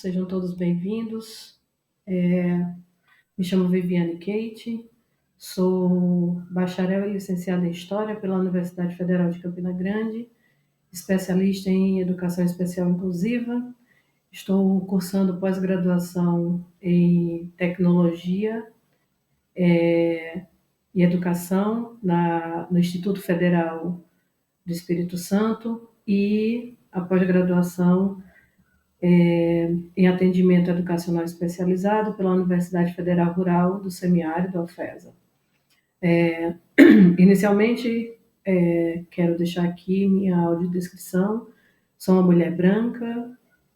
sejam todos bem-vindos. Me chamo Viviane Kate, sou bacharel e licenciada em História pela Universidade Federal de Campina Grande, especialista em Educação Especial Inclusiva. Estou cursando pós-graduação em Tecnologia e Educação no Instituto Federal do Espírito Santo e a pós-graduação em Atendimento Educacional Especializado pela Universidade Federal Rural do Semiárido, UFESA. Inicialmente, quero deixar aqui minha audiodescrição. Sou uma mulher branca,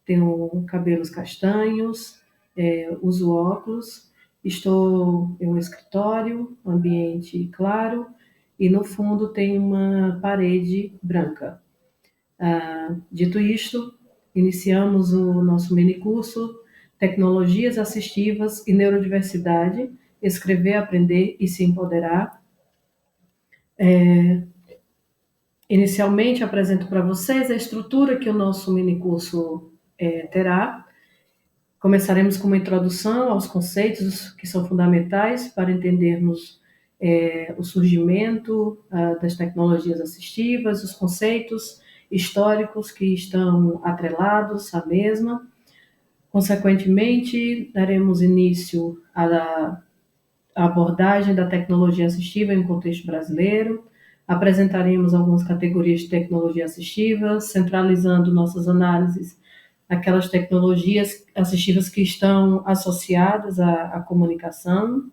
tenho cabelos castanhos, uso óculos, estou em um escritório, ambiente claro, e no fundo tem uma parede branca. Dito isto, iniciamos o nosso minicurso Tecnologias Assistivas e Neurodiversidade, Escrever, Aprender e Se Empoderar. Inicialmente, apresento para vocês a estrutura que o nosso minicurso terá. Começaremos com uma introdução aos conceitos que são fundamentais para entendermos o surgimento das tecnologias assistivas, os conceitos históricos que estão atrelados à mesma. Consequentemente, daremos início à abordagem da tecnologia assistiva em contexto brasileiro, apresentaremos algumas categorias de tecnologia assistiva, centralizando nossas análises aquelas tecnologias assistivas que estão associadas à comunicação,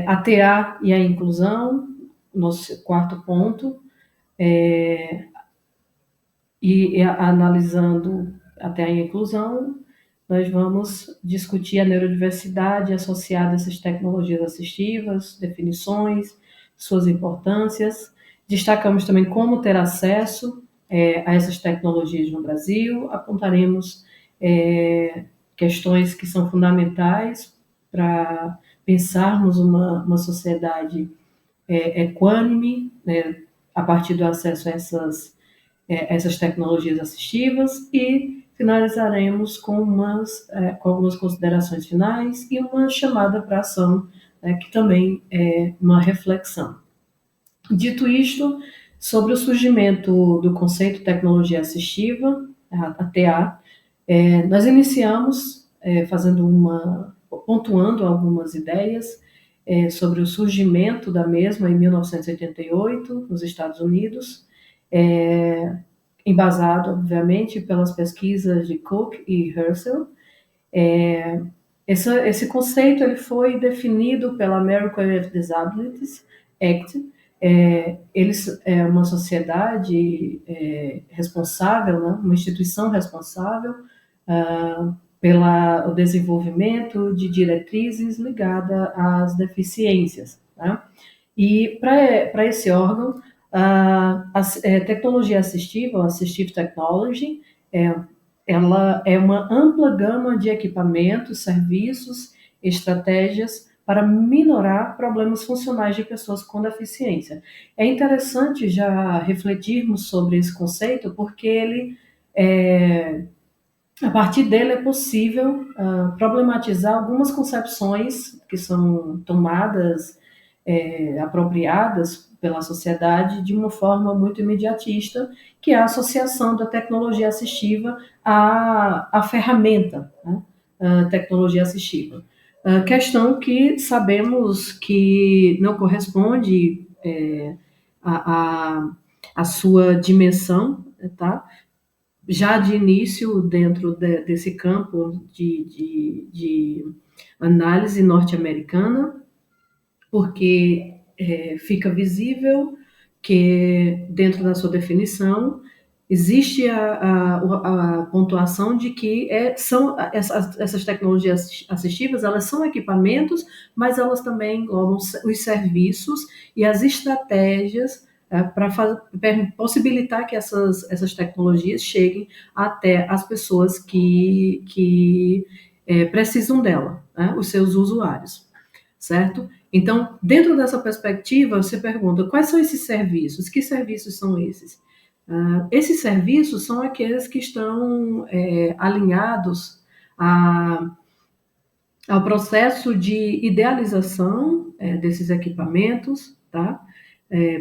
a TA e a inclusão, nosso quarto ponto, e analisando até a inclusão, nós vamos discutir a neurodiversidade associada a essas tecnologias assistivas, definições, suas importâncias. Destacamos também como ter acesso a essas tecnologias no Brasil. Apontaremos questões que são fundamentais para pensarmos uma sociedade equânime, a partir do acesso a essas tecnologias assistivas, e finalizaremos com algumas considerações finais e uma chamada para ação, que também é uma reflexão. Dito isto, sobre o surgimento do conceito tecnologia assistiva, a TA, nós iniciamos pontuando algumas ideias sobre o surgimento da mesma em 1988, nos Estados Unidos, embasado, obviamente, pelas pesquisas de Cook e Herzl. Esse conceito ele foi definido pela American with Disabilities Act. Eles é uma sociedade responsável, né, uma instituição responsável pelo desenvolvimento de diretrizes ligadas às deficiências, né? E para esse órgão, a tecnologia assistiva, Assistive Technology, ela é uma ampla gama de equipamentos, serviços, estratégias para minorar problemas funcionais de pessoas com deficiência. É interessante já refletirmos sobre esse conceito, porque a partir dele é possível problematizar algumas concepções que são tomadas, apropriadas pela sociedade de uma forma muito imediatista, que é a associação da tecnologia assistiva à ferramenta, né? Tecnologia assistiva. Questão que sabemos que não corresponde à sua dimensão, tá? Já de início, dentro desse campo de análise norte-americana, porque fica visível que, dentro da sua definição, existe a pontuação de que essas tecnologias assistivas, elas são equipamentos, mas elas também englobam os serviços e as estratégias para possibilitar que essas tecnologias cheguem até as pessoas que precisam dela, né, os seus usuários, certo? Então, dentro dessa perspectiva, você pergunta, quais são esses serviços? Que serviços são esses? Esses serviços são aqueles que estão alinhados a ao processo de idealização desses equipamentos, tá?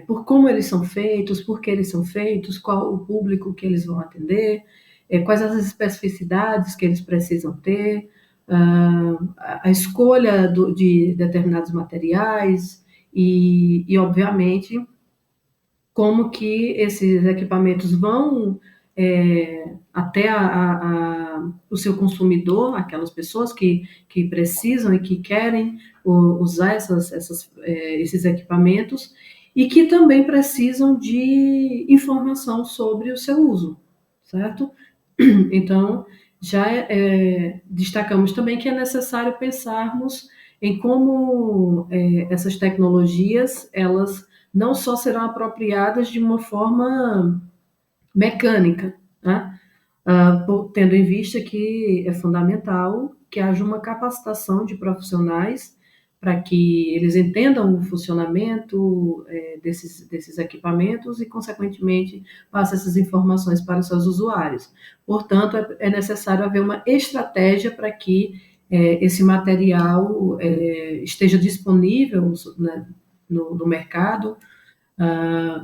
Por como eles são feitos, por que eles são feitos, qual o público que eles vão atender, quais as especificidades que eles precisam ter, a escolha de determinados materiais obviamente, como que esses equipamentos vão até o seu consumidor, aquelas pessoas que precisam e que querem usar esses equipamentos e que também precisam de informação sobre o seu uso, certo? Então, já destacamos também que é necessário pensarmos em como essas tecnologias, elas não só serão apropriadas de uma forma mecânica, né? Tendo em vista que é fundamental que haja uma capacitação de profissionais para que eles entendam o funcionamento desses equipamentos e, consequentemente, passem essas informações para os seus usuários. Portanto, é necessário haver uma estratégia para que esse material esteja disponível, né, no mercado,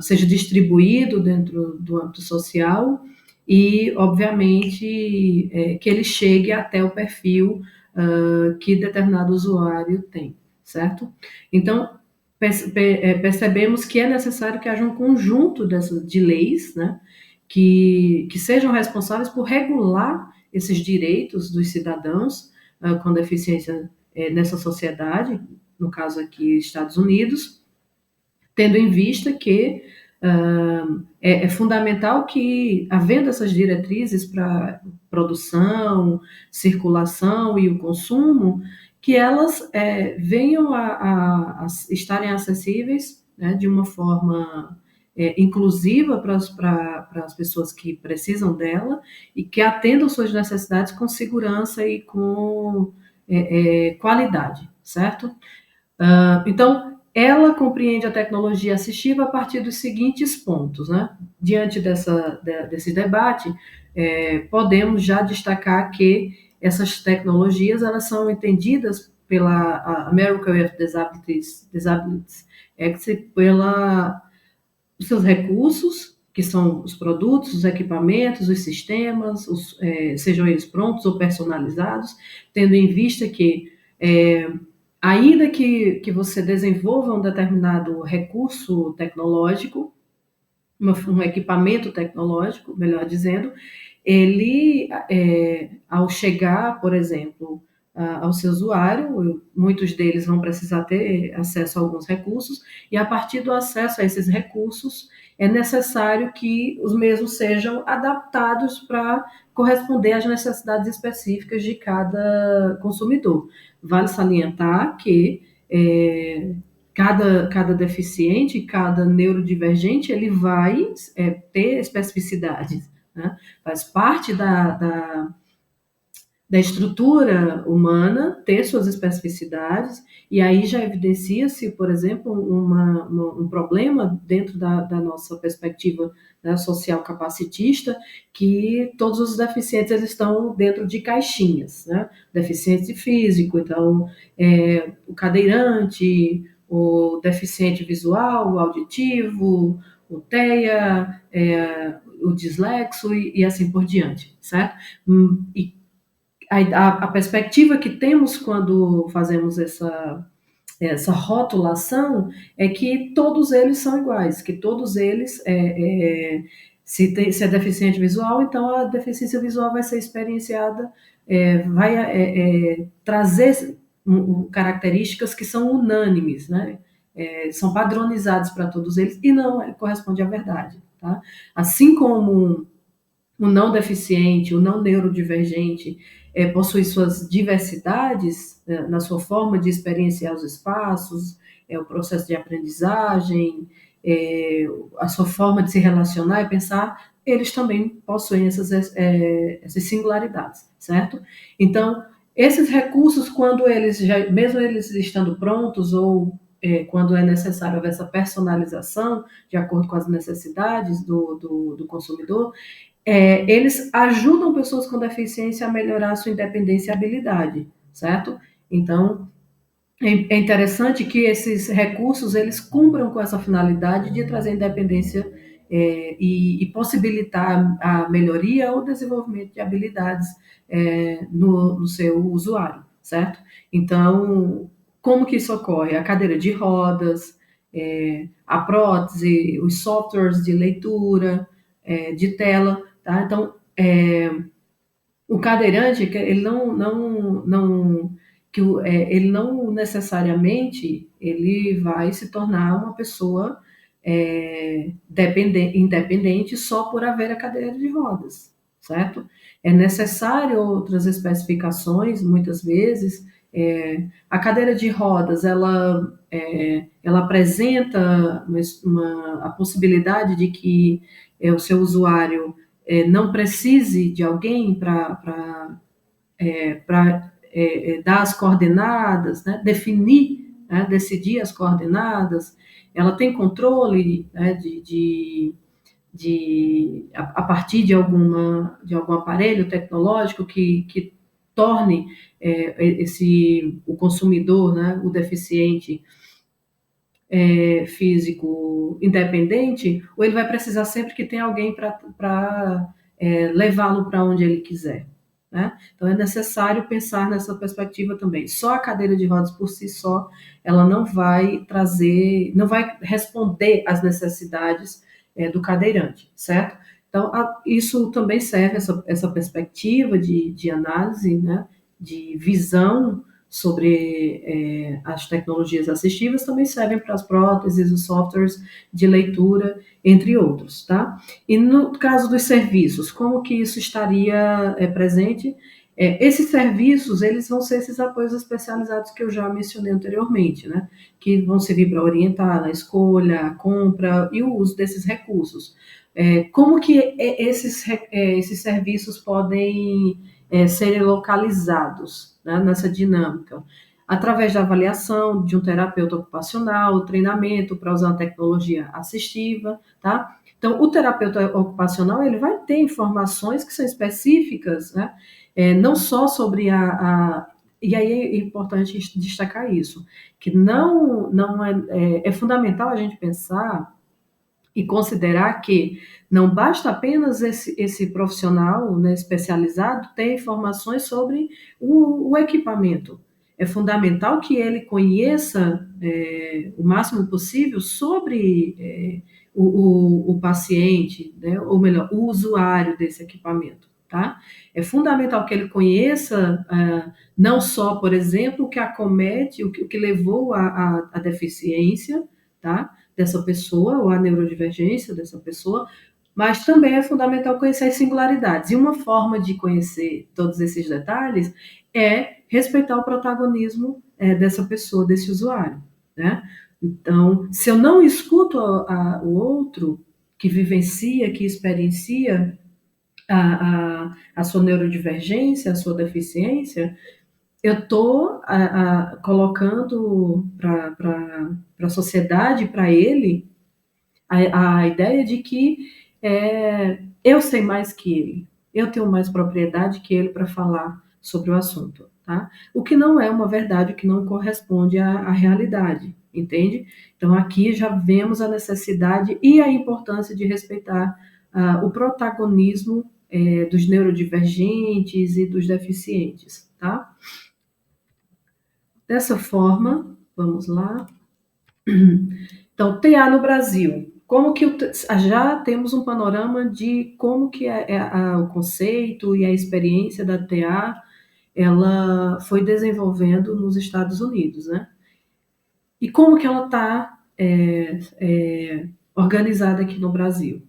seja distribuído dentro do âmbito social e, obviamente, que ele chegue até o perfil que determinado usuário tem, certo? Então, percebemos que é necessário que haja um conjunto de leis, né, que sejam responsáveis por regular esses direitos dos cidadãos com deficiência nessa sociedade, no caso aqui, Estados Unidos, tendo em vista que é fundamental que, havendo essas diretrizes para produção, circulação e o consumo, que elas venham a estarem acessíveis, né, de uma forma inclusiva para as pessoas que precisam dela e que atendam suas necessidades com segurança e com qualidade, certo? Então, ela compreende a tecnologia assistiva a partir dos seguintes pontos, né? Diante desse debate, podemos já destacar que essas tecnologias elas são entendidas pela American with Disabilities Act pela os seus recursos, que são os produtos, os equipamentos, os sistemas, sejam eles prontos ou personalizados, tendo em vista que ainda que você desenvolva um determinado recurso tecnológico, um equipamento tecnológico, melhor dizendo, ele, ao chegar, por exemplo, ao seu usuário, muitos deles vão precisar ter acesso a alguns recursos, e a partir do acesso a esses recursos, é necessário que os mesmos sejam adaptados para corresponder às necessidades específicas de cada consumidor. Vale salientar que cada deficiente, cada neurodivergente, ele vai ter especificidades, né? Faz parte da estrutura humana ter suas especificidades, e aí já evidencia-se, por exemplo, um problema dentro da nossa perspectiva, né, social capacitista, que todos os deficientes eles estão dentro de caixinhas, né? Deficiente físico, então, o cadeirante, o deficiente visual, o auditivo, o TEA, o dislexo e assim por diante, certo? E a perspectiva que temos quando fazemos essa rotulação é que todos eles são iguais, que todos eles, se é deficiente visual, então a deficiência visual vai ser experienciada, vai trazer características que são unânimes, né? São padronizadas para todos eles e não corresponde à verdade, tá? Assim como o não deficiente, o não neurodivergente, possui suas diversidades na sua forma de experienciar os espaços, o processo de aprendizagem, a sua forma de se relacionar e pensar, eles também possuem essas singularidades, certo? Então, esses recursos, quando eles, mesmo eles estando prontos ou quando é necessário haver essa personalização, de acordo com as necessidades do consumidor, eles ajudam pessoas com deficiência a melhorar a sua independência e habilidade, certo? Então, é interessante que esses recursos eles cumpram com essa finalidade de trazer independência e possibilitar a melhoria ou desenvolvimento de habilidades no seu usuário, certo? Então, como que isso ocorre? A cadeira de rodas, a prótese, os softwares de leitura, de tela, tá? Então, o cadeirante, ele ele não necessariamente ele vai se tornar uma pessoa independente só por haver a cadeira de rodas, certo? É necessário outras especificações, muitas vezes. A cadeira de rodas, ela apresenta a possibilidade de que o seu usuário não precise de alguém para dar as coordenadas, né, definir, né, decidir as coordenadas, ela tem controle, né, a partir de algum aparelho tecnológico que torne o consumidor, né, o deficiente físico independente, ou ele vai precisar sempre que tenha alguém para levá-lo para onde ele quiser. Né? Então é necessário pensar nessa perspectiva também. Só a cadeira de rodas por si só, ela não vai trazer, não vai responder às necessidades do cadeirante, certo? Então isso também serve, essa perspectiva de análise, né, de visão sobre as tecnologias assistivas também servem para as próteses, os softwares de leitura, entre outros, tá? E no caso dos serviços, como que isso estaria presente? Esses serviços, eles vão ser esses apoios especializados que eu já mencionei anteriormente, né? Que vão servir para orientar na escolha, a compra e o uso desses recursos. Como que esses serviços podem serem localizados, né, nessa dinâmica? Através da avaliação de um terapeuta ocupacional, treinamento para usar a tecnologia assistiva, tá? Então, o terapeuta ocupacional, ele vai ter informações que são específicas, né? Não só sobre e aí é importante destacar isso, que não é fundamental a gente pensar e considerar que não basta apenas esse profissional, né, especializado ter informações sobre o equipamento. É fundamental que ele conheça o máximo possível sobre o paciente, né, ou melhor, o usuário desse equipamento. Tá? É fundamental que ele conheça não só, por exemplo, o que acomete, o que levou à deficiência, tá? Dessa pessoa, ou a neurodivergência dessa pessoa, mas também é fundamental conhecer as singularidades. E uma forma de conhecer todos esses detalhes é respeitar o protagonismo dessa pessoa, desse usuário, né? Então, se eu não escuto o outro que vivencia, que experiencia a sua neurodivergência, a sua deficiência, eu estou colocando para a sociedade, para ele, a ideia de que eu sei mais que ele, eu tenho mais propriedade que ele para falar sobre o assunto, tá? O que não é uma verdade, o que não corresponde à realidade, entende? Então aqui já vemos a necessidade e a importância de respeitar o protagonismo dos neurodivergentes e dos deficientes, tá? Dessa forma, vamos lá. Então, TA no Brasil. Como que já temos um panorama de como que o conceito e a experiência da TA ela foi desenvolvendo nos Estados Unidos, né? E como que ela está organizada aqui no Brasil?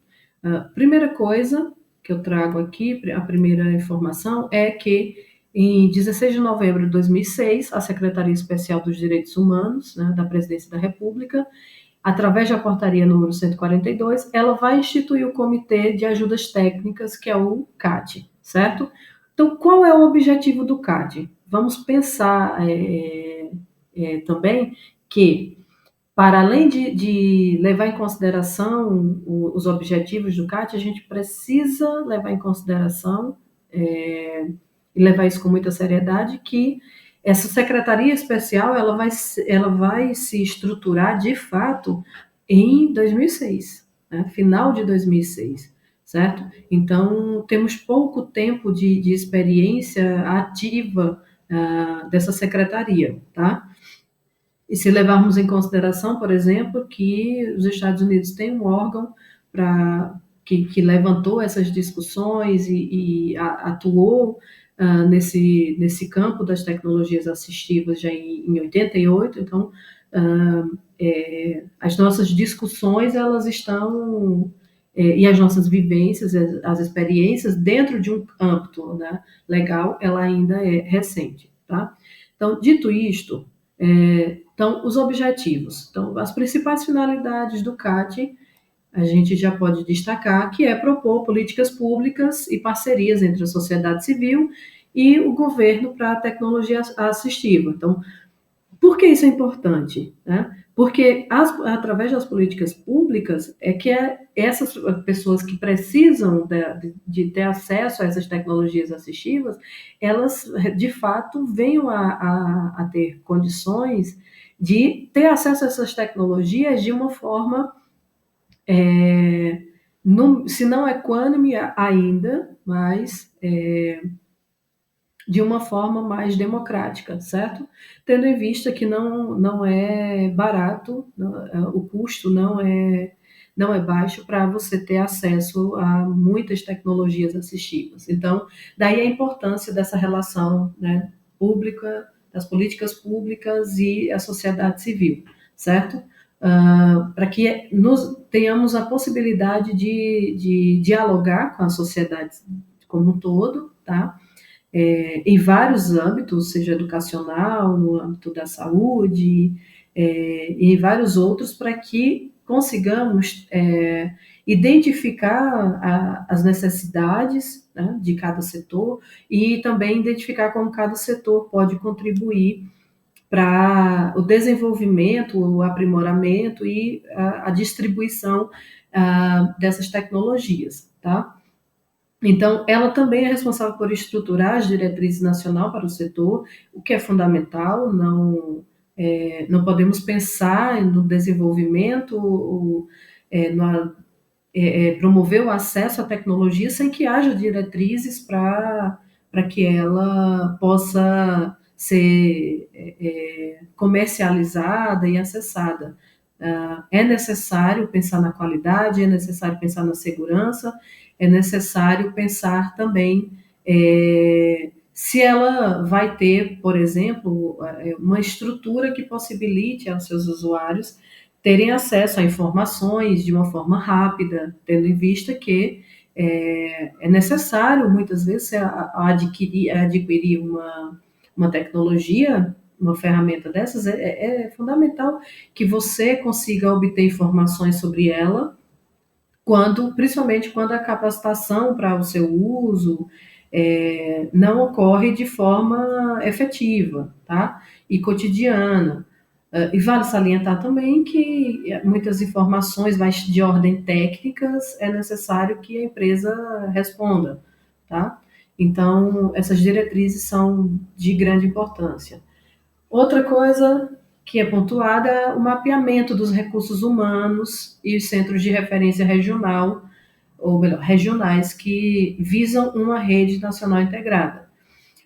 Primeira coisa que eu trago aqui, a primeira informação, é que em 16 de novembro de 2006, a Secretaria Especial dos Direitos Humanos, né, da Presidência da República, através da portaria número 142, ela vai instituir o Comitê de Ajudas Técnicas, que é o CAT, certo? Então, qual é o objetivo do CAT? Vamos pensar também que para além de levar em consideração os objetivos do CAT, a gente precisa levar em consideração, e levar isso com muita seriedade, que essa secretaria especial ela vai se estruturar de fato em 2006, né? Final de 2006, certo? Então, temos pouco tempo de experiência ativa dessa secretaria, tá? E se levarmos em consideração, por exemplo, que os Estados Unidos têm um órgão que levantou essas discussões e atuou nesse campo das tecnologias assistivas já em 88, então as nossas discussões elas estão e as nossas vivências, as experiências dentro de um âmbito, né, legal, ela ainda é recente, tá? Então, dito isto, então, os objetivos. Então, as principais finalidades do CAT, a gente já pode destacar que é propor políticas públicas e parcerias entre a sociedade civil e o governo para a tecnologia assistiva. Então, por que isso é importante, né? Porque através das políticas públicas é que essas pessoas que precisam de ter acesso a essas tecnologias assistivas, elas de fato venham a ter condições de ter acesso a essas tecnologias de uma forma, se não equânime ainda, mas de uma forma mais democrática, certo? Tendo em vista que não é barato, o custo não é baixo para você ter acesso a muitas tecnologias assistivas. Então, daí a importância dessa relação, né, pública, das políticas públicas e a sociedade civil, certo? Para que tenhamos a possibilidade de dialogar com a sociedade como um todo, tá? Em vários âmbitos, seja educacional, no âmbito da saúde, e em vários outros, para que consigamos identificar as necessidades, né, de cada setor e também identificar como cada setor pode contribuir para o desenvolvimento, o aprimoramento e a distribuição dessas tecnologias, tá? Então, ela também é responsável por estruturar as diretrizes nacional para o setor, o que é fundamental, não podemos pensar no desenvolvimento, promover o acesso à tecnologia sem que haja diretrizes para que ela possa ser comercializada e acessada. É necessário pensar na qualidade, é necessário pensar na segurança, é necessário pensar também se ela vai ter, por exemplo, uma estrutura que possibilite aos seus usuários terem acesso a informações de uma forma rápida, tendo em vista que é necessário, muitas vezes, adquirir uma tecnologia, uma ferramenta dessas, é fundamental que você consiga obter informações sobre ela, principalmente quando a capacitação para o seu uso não ocorre de forma efetiva, tá? E cotidiana. E vale salientar também que muitas informações mais de ordem técnicas é necessário que a empresa responda, tá? Então, essas diretrizes são de grande importância. Outra coisa que é pontuada é o mapeamento dos recursos humanos e os centros de referência regional, ou melhor, regionais, que visam uma rede nacional integrada.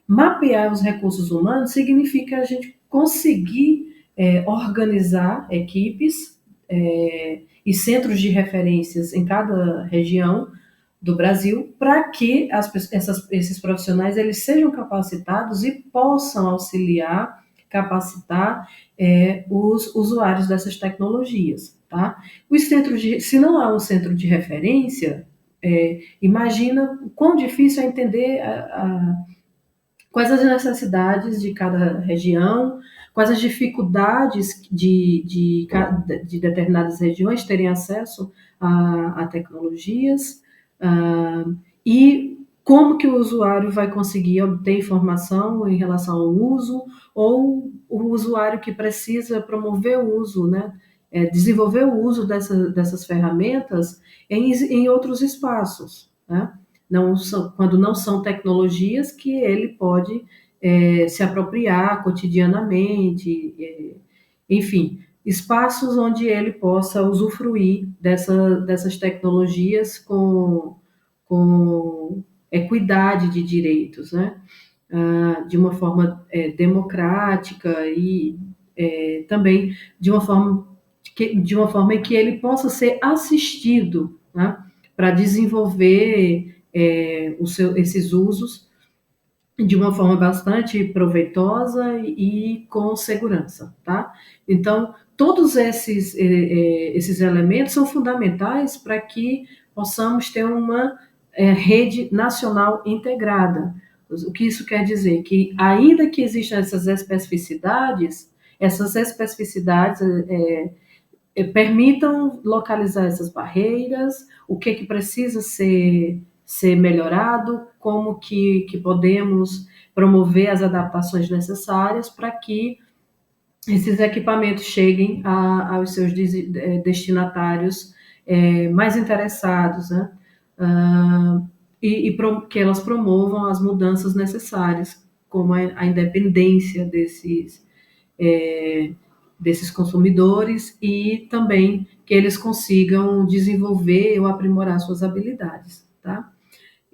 Mapear os recursos humanos significa a gente conseguir organizar equipes e centros de referências em cada região do Brasil para que esses profissionais eles sejam capacitados e possam auxiliar, capacitar os usuários dessas tecnologias, tá? Se não há um centro de referência, imagina o quão difícil é entender quais as necessidades de cada região, quais as dificuldades de determinadas regiões terem acesso a tecnologias, e como que o usuário vai conseguir obter informação em relação ao uso, ou o usuário que precisa promover o uso, né, desenvolver o uso dessas ferramentas em outros espaços, né? Quando não são tecnologias que ele pode se apropriar cotidianamente, enfim, espaços onde ele possa usufruir dessas tecnologias com equidade de direitos, né? De uma forma democrática e também de uma forma em que ele possa ser assistido, né, para desenvolver esses usos de uma forma bastante proveitosa e com segurança, tá? Então, todos esses elementos são fundamentais para que possamos ter uma rede nacional integrada. O que isso quer dizer? Que, ainda que existam essas especificidades permitam localizar essas barreiras, o que precisa ser melhorado, como que podemos promover as adaptações necessárias para que esses equipamentos cheguem aos seus destinatários mais interessados, né? Que elas promovam as mudanças necessárias, como a independência desses consumidores e também que eles consigam desenvolver ou aprimorar suas habilidades, tá?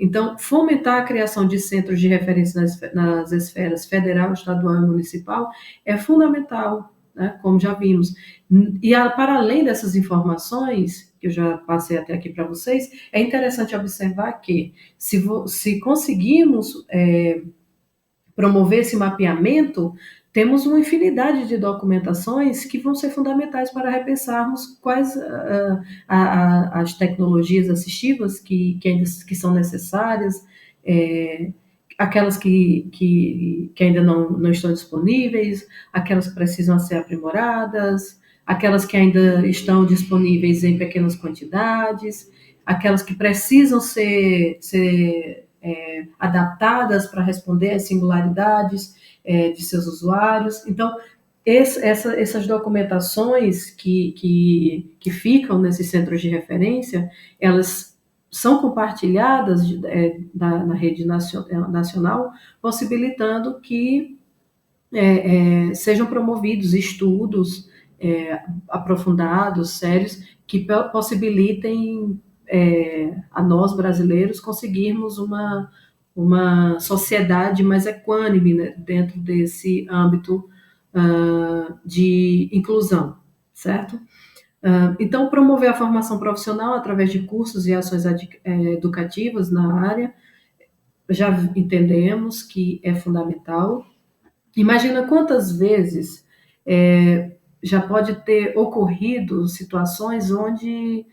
Então, fomentar a criação de centros de referência nas esferas federal, estadual e municipal é fundamental, né? Como já vimos. E para além dessas informações, que eu já passei até aqui para vocês, é interessante observar que se conseguirmos promover esse mapeamento, temos uma infinidade de documentações que vão ser fundamentais para repensarmos quais as tecnologias assistivas que são necessárias, aquelas que ainda não estão disponíveis, aquelas que precisam ser aprimoradas, aquelas que ainda estão disponíveis em pequenas quantidades, aquelas que precisam ser adaptadas para responder às singularidades de seus usuários. Então, essas documentações que ficam nesses centros de referência, elas são compartilhadas na rede nacional, possibilitando que sejam promovidos estudos aprofundados, sérios, que possibilitem a nós brasileiros conseguirmos uma sociedade mais equânime, né, dentro desse âmbito de inclusão, certo? Então, promover a formação profissional através de cursos e ações educativas na área, já entendemos que é fundamental. Imagina quantas vezes já pode ter ocorrido situações onde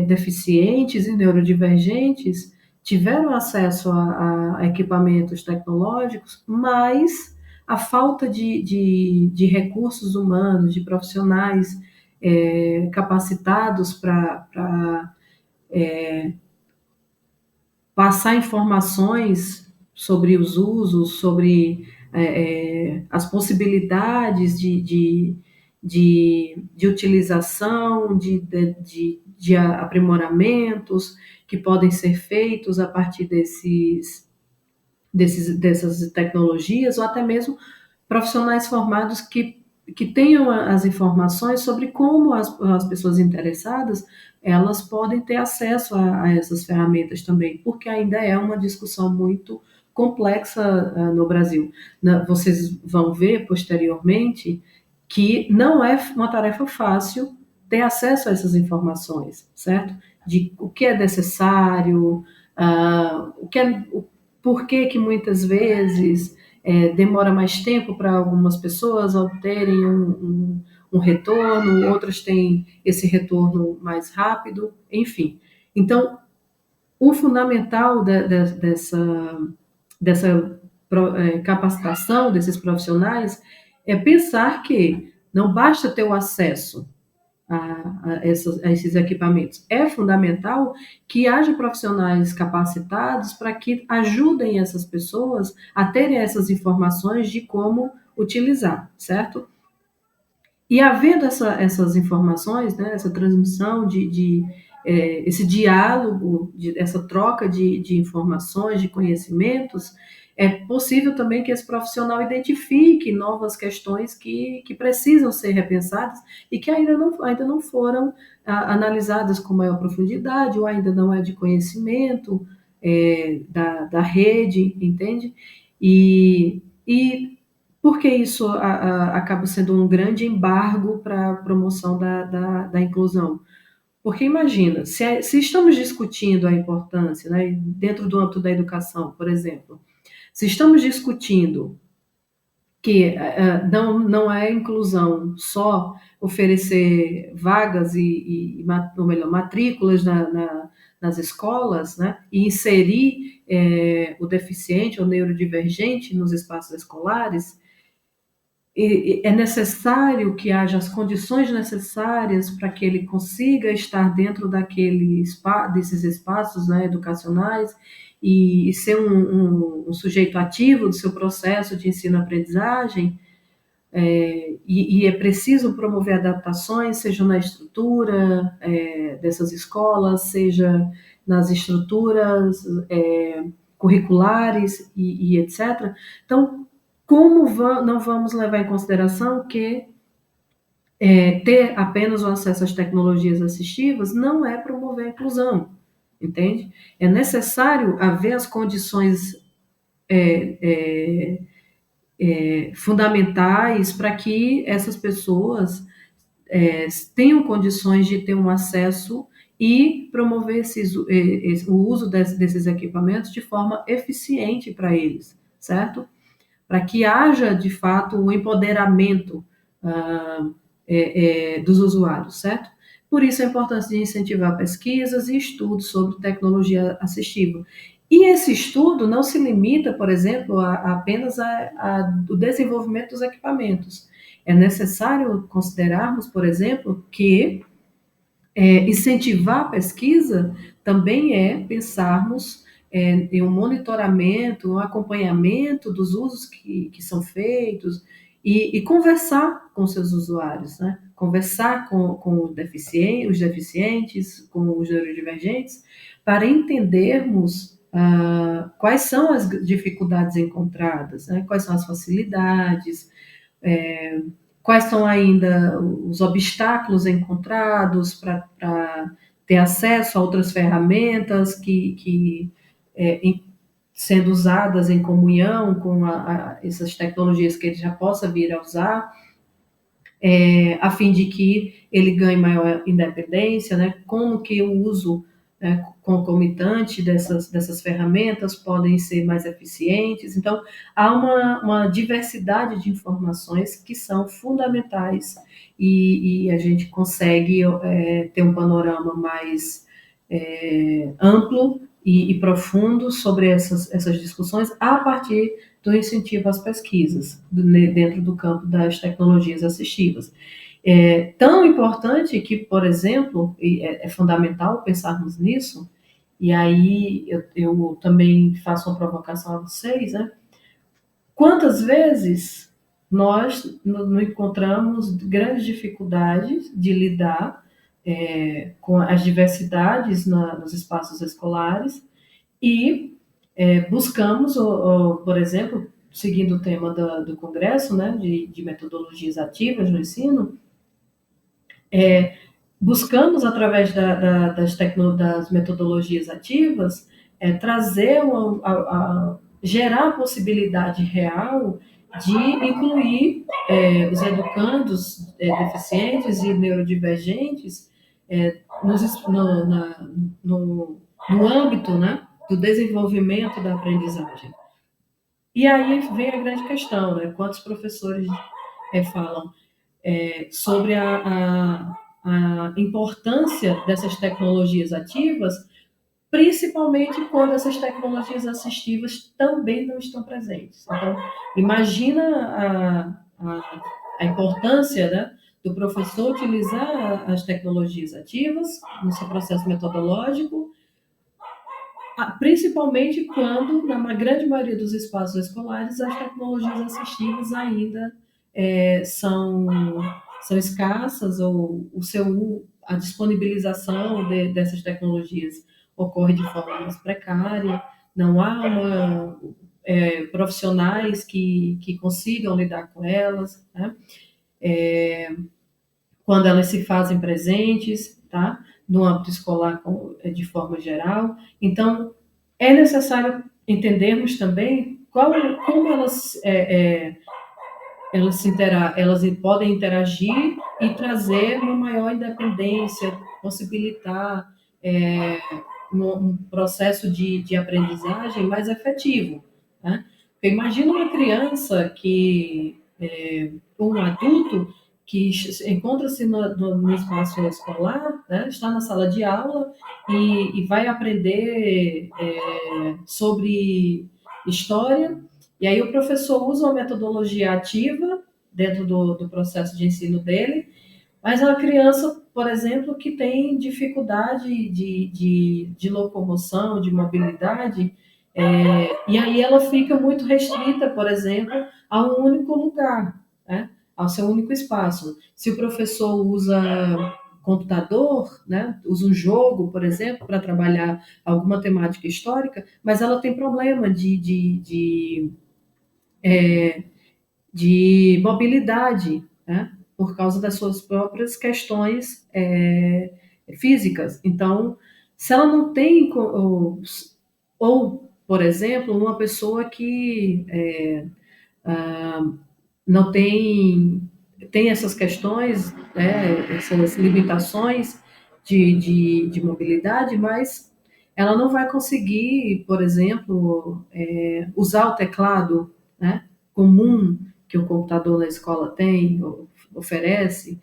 deficientes e neurodivergentes tiveram acesso a equipamentos tecnológicos, mas a falta de recursos humanos, de profissionais capacitados para passar informações sobre os usos, sobre as possibilidades de utilização, de aprimoramentos que podem ser feitos a partir dessas tecnologias, ou até mesmo profissionais formados que tenham as informações sobre como as pessoas interessadas elas podem ter acesso a essas ferramentas também, porque ainda é uma discussão muito complexa no Brasil. Vocês vão ver posteriormente que não é uma tarefa fácil ter acesso a essas informações, certo? De o que é necessário, por que muitas vezes demora mais tempo para algumas pessoas obterem um retorno, outras têm esse retorno mais rápido, enfim. Então, o fundamental dessa capacitação desses profissionais é pensar que não basta ter o acesso a esses equipamentos. É fundamental que haja profissionais capacitados para que ajudem essas pessoas a terem essas informações de como utilizar, certo? E havendo essas informações, né, essa transmissão esse diálogo, essa troca de informações, de conhecimentos, é possível também que esse profissional identifique novas questões que precisam ser repensadas e que ainda não foram analisadas com maior profundidade ou ainda não é de conhecimento da rede, entende? E porque isso acaba sendo um grande embargo para a promoção da inclusão. Porque imagina, se estamos discutindo a importância, né, dentro do âmbito da educação, por exemplo, se estamos discutindo que não é inclusão só oferecer vagas ou melhor, matrículas nas escolas, né, e inserir o deficiente ou neurodivergente nos espaços escolares, é necessário que haja as condições necessárias para que ele consiga estar dentro desses espaços, né, educacionais e ser um sujeito ativo do seu processo de ensino-aprendizagem. E é preciso promover adaptações, seja na estrutura dessas escolas, seja nas estruturas curriculares e etc. Então, não vamos levar em consideração que ter apenas o acesso às tecnologias assistivas não é promover a inclusão, entende? É necessário haver as condições fundamentais para que essas pessoas tenham condições de ter um acesso e promover o uso desses equipamentos de forma eficiente para eles, certo? Para que haja, de fato, o empoderamento dos usuários, certo? Por isso a importância de incentivar pesquisas e estudos sobre tecnologia assistiva. E esse estudo não se limita, por exemplo, apenas ao desenvolvimento dos equipamentos. É necessário considerarmos, por exemplo, que incentivar a pesquisa também é pensarmos em um monitoramento, um acompanhamento dos usos que são feitos e conversar com seus usuários, né? Conversar com os deficientes, com os neurodivergentes, para entendermos quais são as dificuldades encontradas, né? Quais são as facilidades, quais são ainda os obstáculos encontrados para ter acesso a outras ferramentas sendo usadas em comunhão com essas tecnologias que ele já possa vir a usar, a fim de que ele ganhe maior independência, né? Como que o uso concomitante dessas ferramentas podem ser mais eficientes. Então, há uma diversidade de informações que são fundamentais e a gente consegue ter um panorama mais amplo e profundo sobre essas discussões a partir do incentivo às pesquisas dentro do campo das tecnologias assistivas. É tão importante que, por exemplo, é fundamental pensarmos nisso, e aí eu também faço uma provocação a vocês, né? Quantas vezes nós não encontramos grandes dificuldades de lidar com as diversidades nos espaços escolares e buscamos, por exemplo, seguindo o tema do Congresso, né, de metodologias ativas no ensino, buscamos, através das metodologias ativas, trazer, gerar a possibilidade real de incluir os educandos deficientes e neurodivergentes no âmbito, né, do desenvolvimento da aprendizagem. E aí vem a grande questão, né? Quantos professores falam sobre a importância dessas tecnologias ativas, principalmente quando essas tecnologias assistivas também não estão presentes. Então, imagina a importância, né, do professor utilizar as tecnologias ativas no seu processo metodológico, principalmente quando, na grande maioria dos espaços escolares, as tecnologias assistivas ainda são escassas ou a disponibilização dessas tecnologias ocorre de forma mais precária, não há profissionais que consigam lidar com elas, né? Quando elas se fazem presentes, tá? No âmbito escolar de forma geral. Então, é necessário entendermos também como elas podem interagir e trazer uma maior independência, possibilitar é, um processo de aprendizagem mais efetivo. Né? Eu imagino uma criança um adulto que encontra-se no espaço escolar, né? Está na sala de aula e vai aprender sobre história, e aí o professor usa uma metodologia ativa dentro do processo de ensino dele, mas é uma criança, por exemplo, que tem dificuldade de locomoção, de mobilidade, e aí ela fica muito restrita, por exemplo, a um único lugar, né? Ao seu único espaço. Se o professor usa computador, né? Usa um jogo, por exemplo, para trabalhar alguma temática histórica, mas ela tem problema de mobilidade, né? Por causa das suas próprias questões físicas. Então, se ela não tem, ou por exemplo, uma pessoa que não tem essas questões, né, essas limitações de mobilidade, mas ela não vai conseguir, por exemplo, usar o teclado, né, comum que o computador na escola tem, oferece,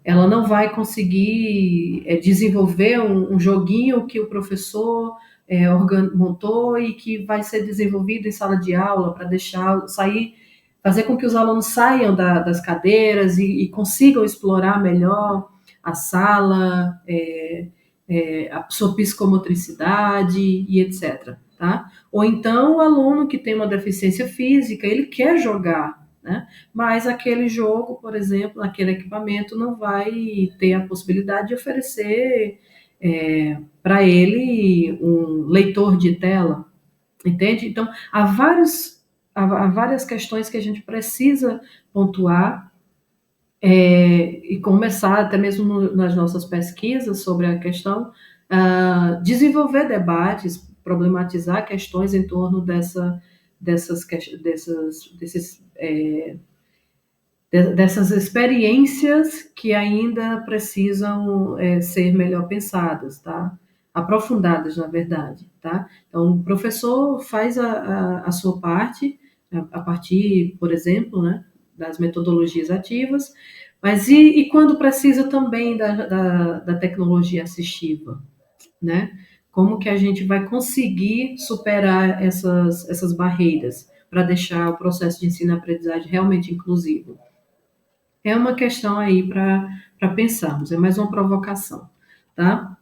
ela não vai conseguir desenvolver um joguinho que o professor montou e que vai ser desenvolvido em sala de aula para fazer com que os alunos saiam das cadeiras e consigam explorar melhor a sala, a sua psicomotricidade e etc. Tá? Ou então o aluno que tem uma deficiência física, ele quer jogar, né? Mas aquele jogo, por exemplo, aquele equipamento não vai ter a possibilidade de oferecer para ele um leitor de tela, entende? Então, há várias questões que a gente precisa pontuar e começar, até mesmo nas nossas pesquisas sobre a questão, desenvolver debates, problematizar questões em torno dessas experiências que ainda precisam ser melhor pensadas, tá? Aprofundadas, na verdade, tá? Então, o professor faz a sua parte, a partir, por exemplo, né, das metodologias ativas, mas e quando precisa também da tecnologia assistiva, né? Como que a gente vai conseguir superar essas barreiras para deixar o processo de ensino-aprendizagem realmente inclusivo? É uma questão aí para pensarmos, é mais uma provocação, tá?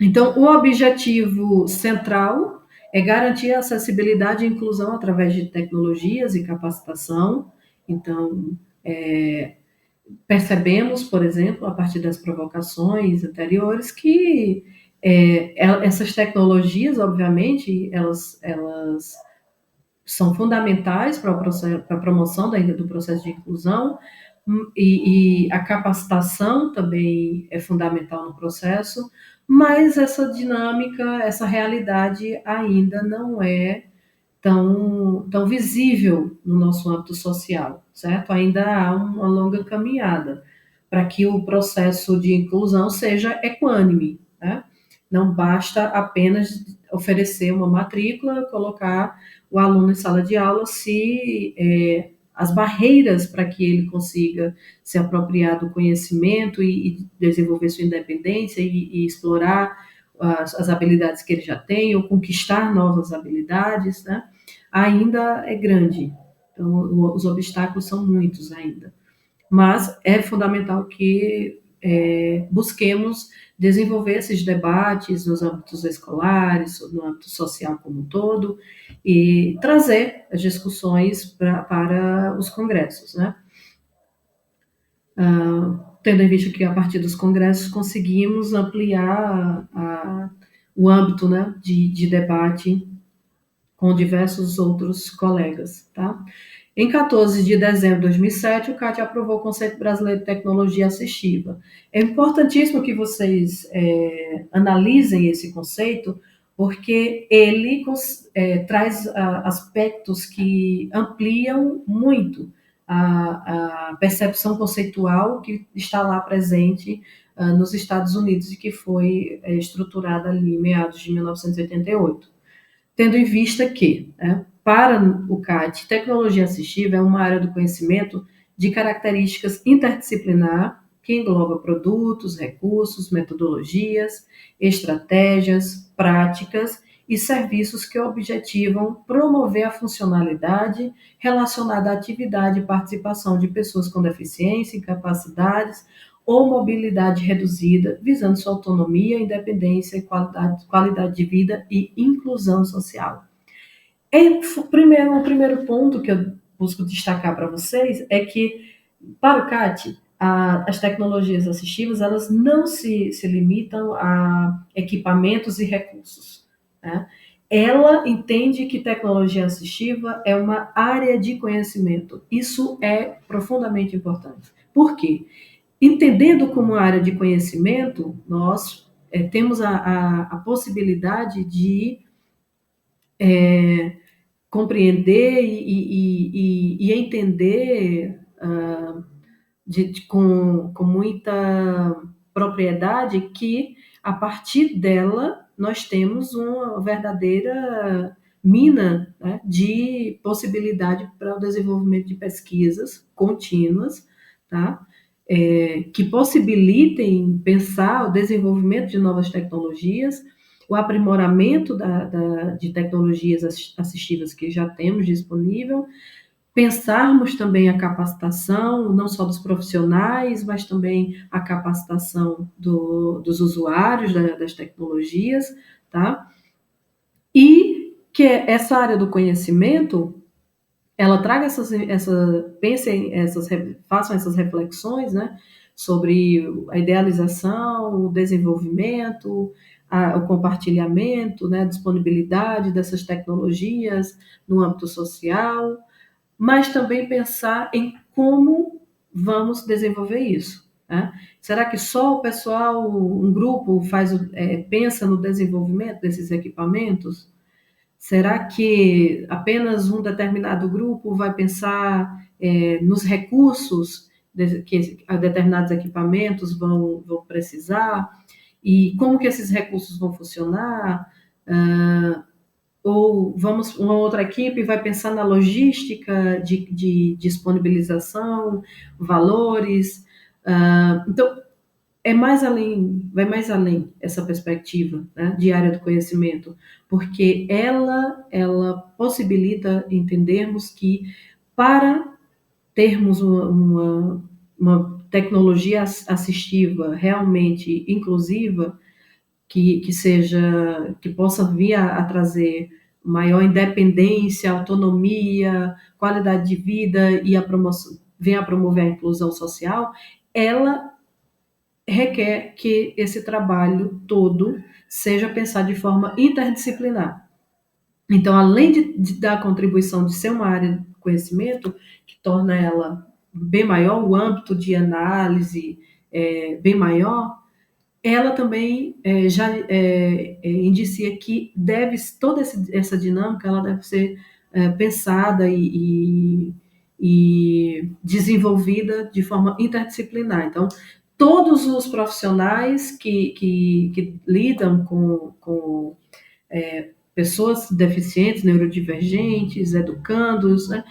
Então, o objetivo central é garantir a acessibilidade e inclusão através de tecnologias e capacitação. Então, percebemos, por exemplo, a partir das provocações anteriores, que essas tecnologias, obviamente, elas são fundamentais para a promoção do processo de inclusão, e a capacitação também é fundamental no processo, mas essa dinâmica, essa realidade ainda não é tão visível no nosso âmbito social, certo? Ainda há uma longa caminhada para que o processo de inclusão seja equânime, né? Não basta apenas oferecer uma matrícula, colocar o aluno em sala de aula se as barreiras para que ele consiga se apropriar do conhecimento e desenvolver sua independência e explorar as habilidades que ele já tem ou conquistar novas habilidades, né? Ainda é grande. Então, os obstáculos são muitos ainda. Mas é fundamental que busquemos desenvolver esses debates nos âmbitos escolares, no âmbito social como um todo, e trazer as discussões para os congressos, né? tendo em vista que a partir dos congressos conseguimos ampliar o âmbito, né, de debate com diversos outros colegas, tá? Em 14 de dezembro de 2007, o CAT aprovou o Conceito Brasileiro de Tecnologia Assistiva. É importantíssimo que vocês analisem esse conceito, porque ele traz aspectos que ampliam muito a percepção conceitual que está lá presente nos Estados Unidos e que foi estruturada ali em meados de 1988. Tendo em vista que, para o CAT, tecnologia assistiva é uma área do conhecimento de características interdisciplinar que engloba produtos, recursos, metodologias, estratégias, práticas e serviços que objetivam promover a funcionalidade relacionada à atividade e participação de pessoas com deficiência, incapacidades ou mobilidade reduzida, visando sua autonomia, independência, qualidade de vida e inclusão social. O primeiro ponto que eu busco destacar para vocês é que, para o CAT, as tecnologias assistivas elas não se limitam a equipamentos e recursos. Né? Ela entende que tecnologia assistiva é uma área de conhecimento. Isso é profundamente importante. Por quê? Entendendo como área de conhecimento, nós temos a possibilidade de compreender e entender com muita propriedade que, a partir dela, nós temos uma verdadeira mina, né, de possibilidade para o desenvolvimento de pesquisas contínuas, tá? Que possibilitem pensar o desenvolvimento de novas tecnologias, o aprimoramento de tecnologias assistivas que já temos disponível, pensarmos também a capacitação, não só dos profissionais, mas também a capacitação dos usuários das tecnologias, tá? E que essa área do conhecimento ela traga façam essas reflexões, né, sobre a idealização, o desenvolvimento, o compartilhamento, né, a disponibilidade dessas tecnologias no âmbito social, mas também pensar em como vamos desenvolver isso. Né? Será que só o pessoal, um grupo, pensa no desenvolvimento desses equipamentos? Será que apenas um determinado grupo vai pensar nos recursos que determinados equipamentos vão precisar? E como que esses recursos vão funcionar? Ou uma outra equipe vai pensar na logística de disponibilização, valores. Então, vai mais além essa perspectiva, né, de área do conhecimento, porque ela possibilita entendermos que para termos uma tecnologia assistiva realmente inclusiva, que possa vir a trazer maior independência, autonomia, qualidade de vida e venha a promover a inclusão social, ela requer que esse trabalho todo seja pensado de forma interdisciplinar. Então, além de dar a contribuição de ser uma área de conhecimento, que torna ela bem maior, o âmbito de análise bem maior, ela também já indicia que toda essa dinâmica ela deve ser pensada e desenvolvida de forma interdisciplinar. Então, todos os profissionais que lidam com pessoas deficientes, neurodivergentes, educandos, né,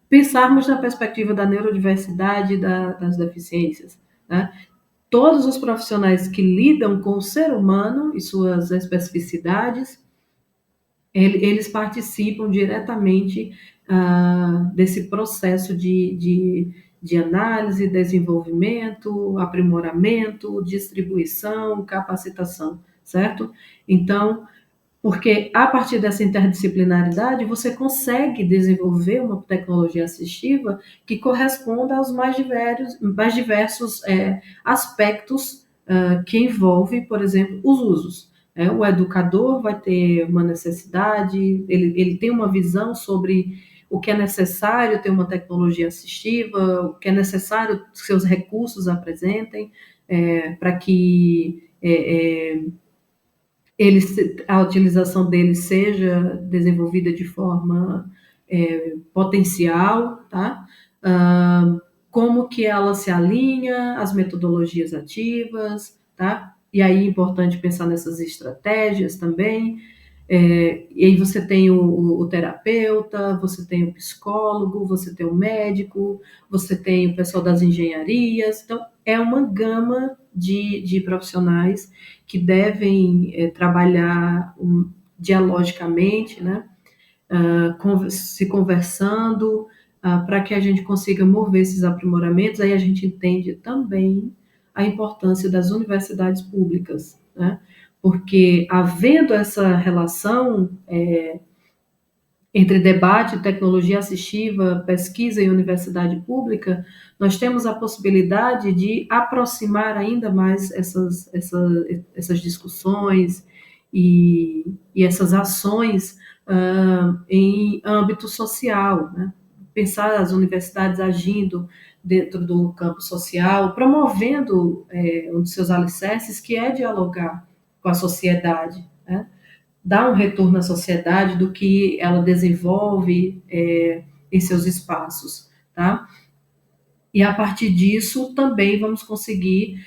pensarmos na perspectiva da neurodiversidade e das deficiências, né? Todos os profissionais que lidam com o ser humano e suas especificidades, eles participam diretamente desse processo de análise, desenvolvimento, aprimoramento, distribuição, capacitação, certo? Então, Porque a partir dessa interdisciplinaridade você consegue desenvolver uma tecnologia assistiva que corresponda aos mais diversos aspectos que envolve, por exemplo, os usos. O educador vai ter uma necessidade, ele tem uma visão sobre o que é necessário ter uma tecnologia assistiva, o que é necessário que seus recursos apresentem para que a utilização dele seja desenvolvida de forma potencial, tá? Como que ela se alinha às metodologias ativas, tá? E aí é importante pensar nessas estratégias também. E aí você tem o terapeuta, você tem o psicólogo, você tem o médico, você tem o pessoal das engenharias. Então, é uma gama de profissionais que devem trabalhar dialogicamente, né? Se conversando, para que a gente consiga mover esses aprimoramentos. Aí a gente entende também a importância das universidades públicas, né? Porque havendo essa relação entre debate, tecnologia assistiva, pesquisa e universidade pública, nós temos a possibilidade de aproximar ainda mais essas discussões e essas ações em âmbito social, né? Pensar as universidades agindo dentro do campo social, promovendo um dos seus alicerces, que é dialogar com a sociedade, né? Dar um retorno à sociedade do que ela desenvolve em seus espaços, tá? E a partir disso também vamos conseguir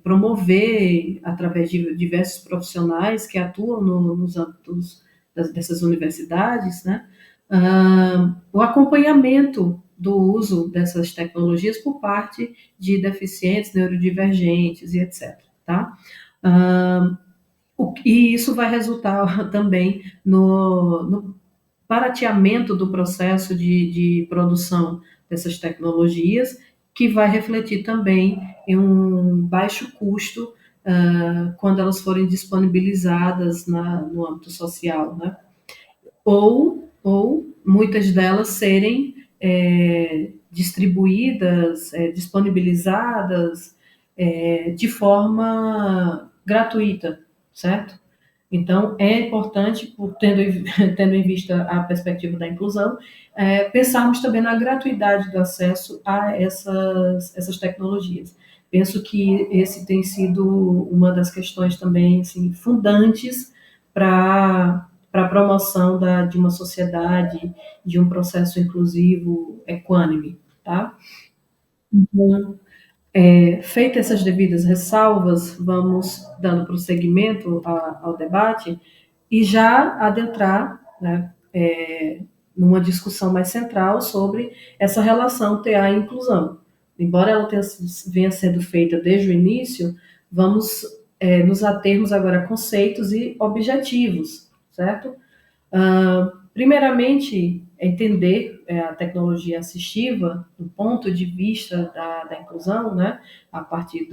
promover, através de diversos profissionais que atuam nos âmbitos dessas universidades, né, o acompanhamento do uso dessas tecnologias por parte de deficientes, neurodivergentes e etc. Tá? E isso vai resultar também no barateamento do processo de produção dessas tecnologias, que vai refletir também em um baixo custo quando elas forem disponibilizadas no âmbito social, né? Ou muitas delas serem distribuídas, disponibilizadas de forma gratuita, certo? Então, é importante, tendo em vista a perspectiva da inclusão, pensarmos também na gratuidade do acesso a essas tecnologias. Penso que esse tem sido uma das questões também assim, fundantes para a promoção de uma sociedade, de um processo inclusivo equânime. Tá? Então, feitas essas devidas ressalvas, vamos dando prosseguimento ao debate e já adentrar, né, numa discussão mais central sobre essa relação TA e inclusão. Embora ela venha sendo feita desde o início, vamos nos atermos agora a conceitos e objetivos, certo? Primeiramente, entender a tecnologia assistiva do ponto de vista da inclusão, né, a partir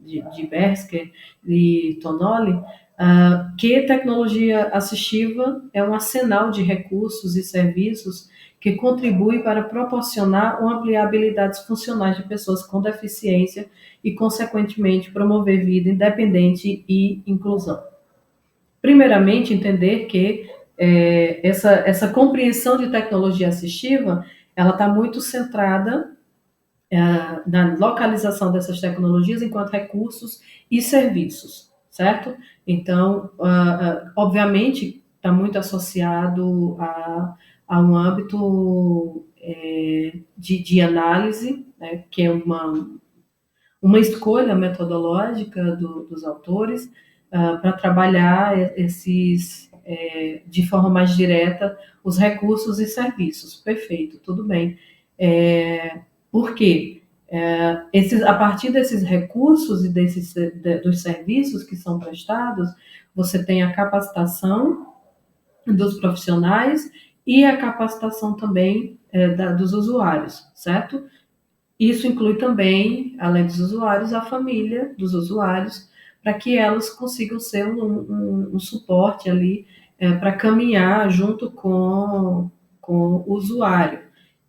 de Bersker e Tonoli, que tecnologia assistiva é um arsenal de recursos e serviços que contribui para proporcionar ou ampliar habilidades funcionais de pessoas com deficiência e, consequentemente, promover vida independente e inclusão. Primeiramente, entender que essa compreensão de tecnologia assistiva, ela está muito centrada na localização dessas tecnologias enquanto recursos e serviços, certo? Então, obviamente, está muito associado a um âmbito de análise, né, que é uma escolha metodológica dos autores para trabalhar de forma mais direta os recursos e serviços. Perfeito, tudo bem. Por quê? A partir desses recursos e dos serviços que são prestados, você tem a capacitação dos profissionais e a capacitação também dos usuários, certo? Isso inclui também, além dos usuários, a família dos usuários, para que elas consigam ser um suporte ali para caminhar junto com o usuário.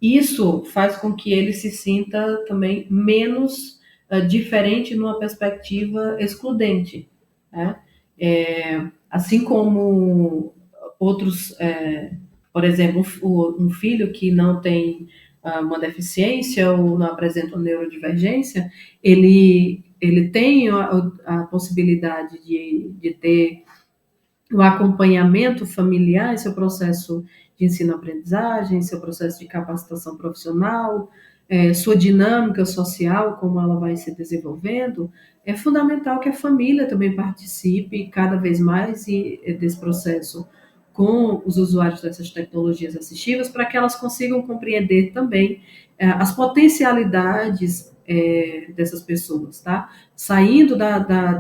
Isso faz com que ele se sinta também menos diferente numa perspectiva excludente, né? Assim como outros, por exemplo, um filho que não tem uma deficiência ou não apresenta uma neurodivergência, ele tem a possibilidade de ter o acompanhamento familiar, seu processo de ensino-aprendizagem, seu processo de capacitação profissional, sua dinâmica social, como ela vai se desenvolvendo, é fundamental que a família também participe cada vez mais desse processo com os usuários dessas tecnologias assistivas, para que elas consigam compreender também as potencialidades dessas pessoas, tá? Saindo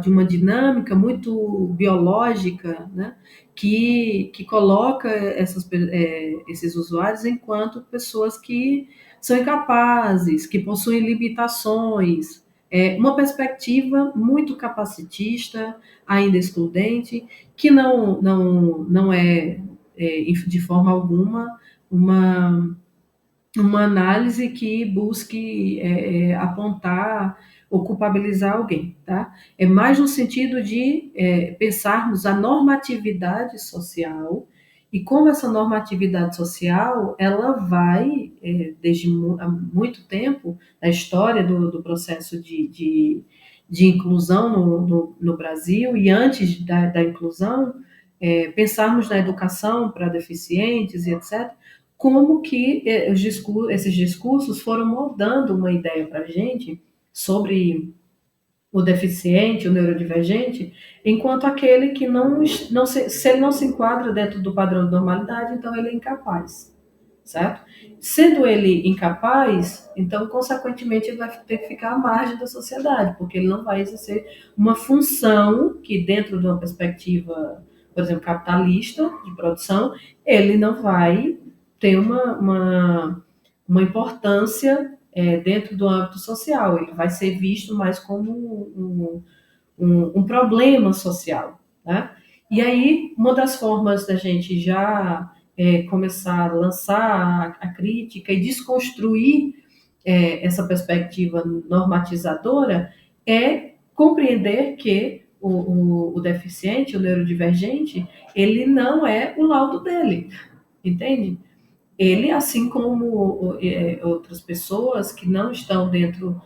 de uma dinâmica muito biológica, né? Que coloca esses usuários enquanto pessoas que são incapazes, que possuem limitações, uma perspectiva muito capacitista, ainda excludente, que não de forma alguma, uma uma análise que busque apontar ou culpabilizar alguém, tá? É mais no sentido de pensarmos a normatividade social e como essa normatividade social ela vai, desde há muito tempo, na história do processo de inclusão no Brasil e antes da inclusão, pensarmos na educação para deficientes e etc., como que esses discursos foram moldando uma ideia para a gente sobre o deficiente, o neurodivergente, enquanto aquele que se ele não se enquadra dentro do padrão de normalidade, então ele é incapaz, certo? Sendo ele incapaz, então, consequentemente, ele vai ter que ficar à margem da sociedade, porque ele não vai exercer uma função que, dentro de uma perspectiva, por exemplo, capitalista, de produção, ele não vai ter uma importância dentro do âmbito social, ele vai ser visto mais como um problema social, né? E aí, uma das formas da gente já começar a lançar a crítica e desconstruir essa perspectiva normatizadora é compreender que o deficiente, o neurodivergente, ele não é o laudo dele, entende? Ele, assim como outras pessoas que não estão dentro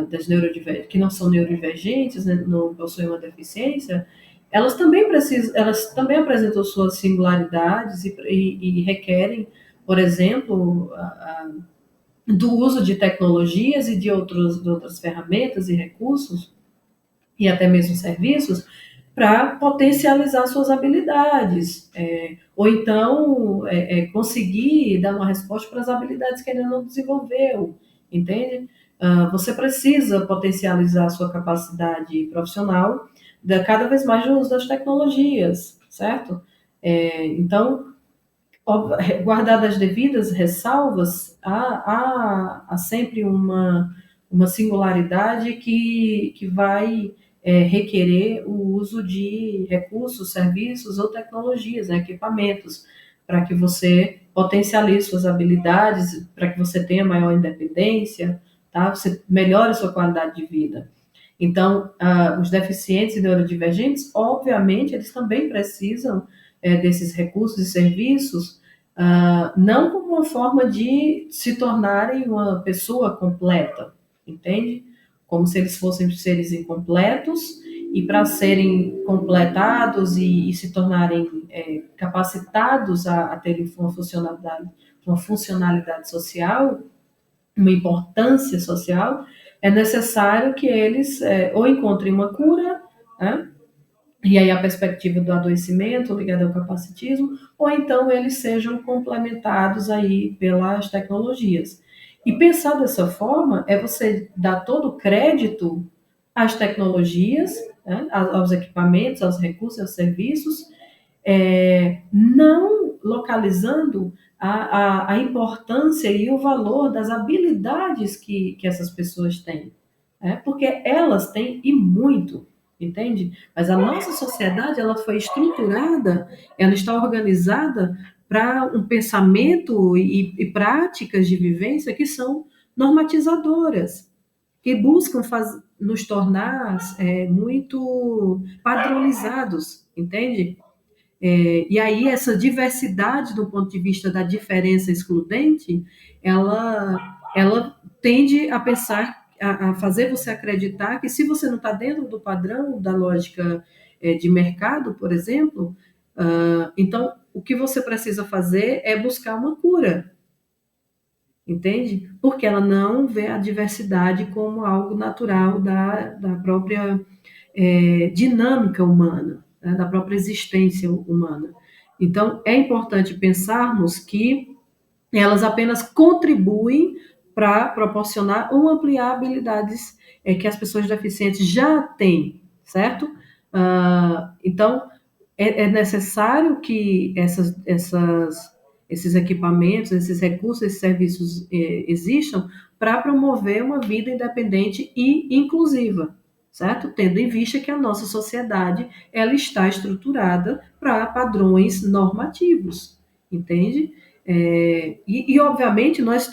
das neurodivergentes, que não são neurodivergentes, né, não possuem uma deficiência, elas também apresentam suas singularidades e requerem, por exemplo, do uso de tecnologias e de outras ferramentas e recursos e até mesmo serviços para potencializar suas habilidades, ou então conseguir dar uma resposta para as habilidades que ele não desenvolveu, entende? Você precisa potencializar a sua capacidade profissional cada vez mais no uso das tecnologias, certo? Então, guardadas as devidas ressalvas, há sempre uma singularidade que vai requerer o uso de recursos, serviços ou tecnologias, né, equipamentos, para que você potencialize suas habilidades, para que você tenha maior independência, tá? Você melhore sua qualidade de vida. Então, os deficientes e neurodivergentes, obviamente, eles também precisam desses recursos e serviços, não como uma forma de se tornarem uma pessoa completa, entende? Como se eles fossem seres incompletos e para serem completados e se tornarem capacitados a terem uma funcionalidade social, uma importância social, é necessário que eles ou encontrem uma cura, né? E aí a perspectiva do adoecimento ligado ao capacitismo, ou então eles sejam complementados aí pelas tecnologias. E pensar dessa forma é você dar todo o crédito às tecnologias, né, aos equipamentos, aos recursos, aos serviços, não localizando a importância e o valor das habilidades que essas pessoas têm. Porque elas têm e muito. entende? Mas a nossa sociedade, ela foi estruturada, ela está organizada para um pensamento e práticas de vivência que são normatizadoras, que buscam nos tornar muito padronizados, entende? E aí essa diversidade do ponto de vista da diferença excludente, ela tende a pensar, a fazer você acreditar que se você não está dentro do padrão da lógica de mercado, por exemplo, então o que você precisa fazer é buscar uma cura, entende? Porque ela não vê a diversidade como algo natural da própria dinâmica humana, né, da própria existência humana. Então, é importante pensarmos que elas apenas contribuem para proporcionar ou ampliar habilidades que as pessoas deficientes já têm, certo? Então, é necessário que esses equipamentos, esses recursos, esses serviços existam para promover uma vida independente e inclusiva, certo? Tendo em vista que a nossa sociedade ela está estruturada para padrões normativos, entende? Obviamente nós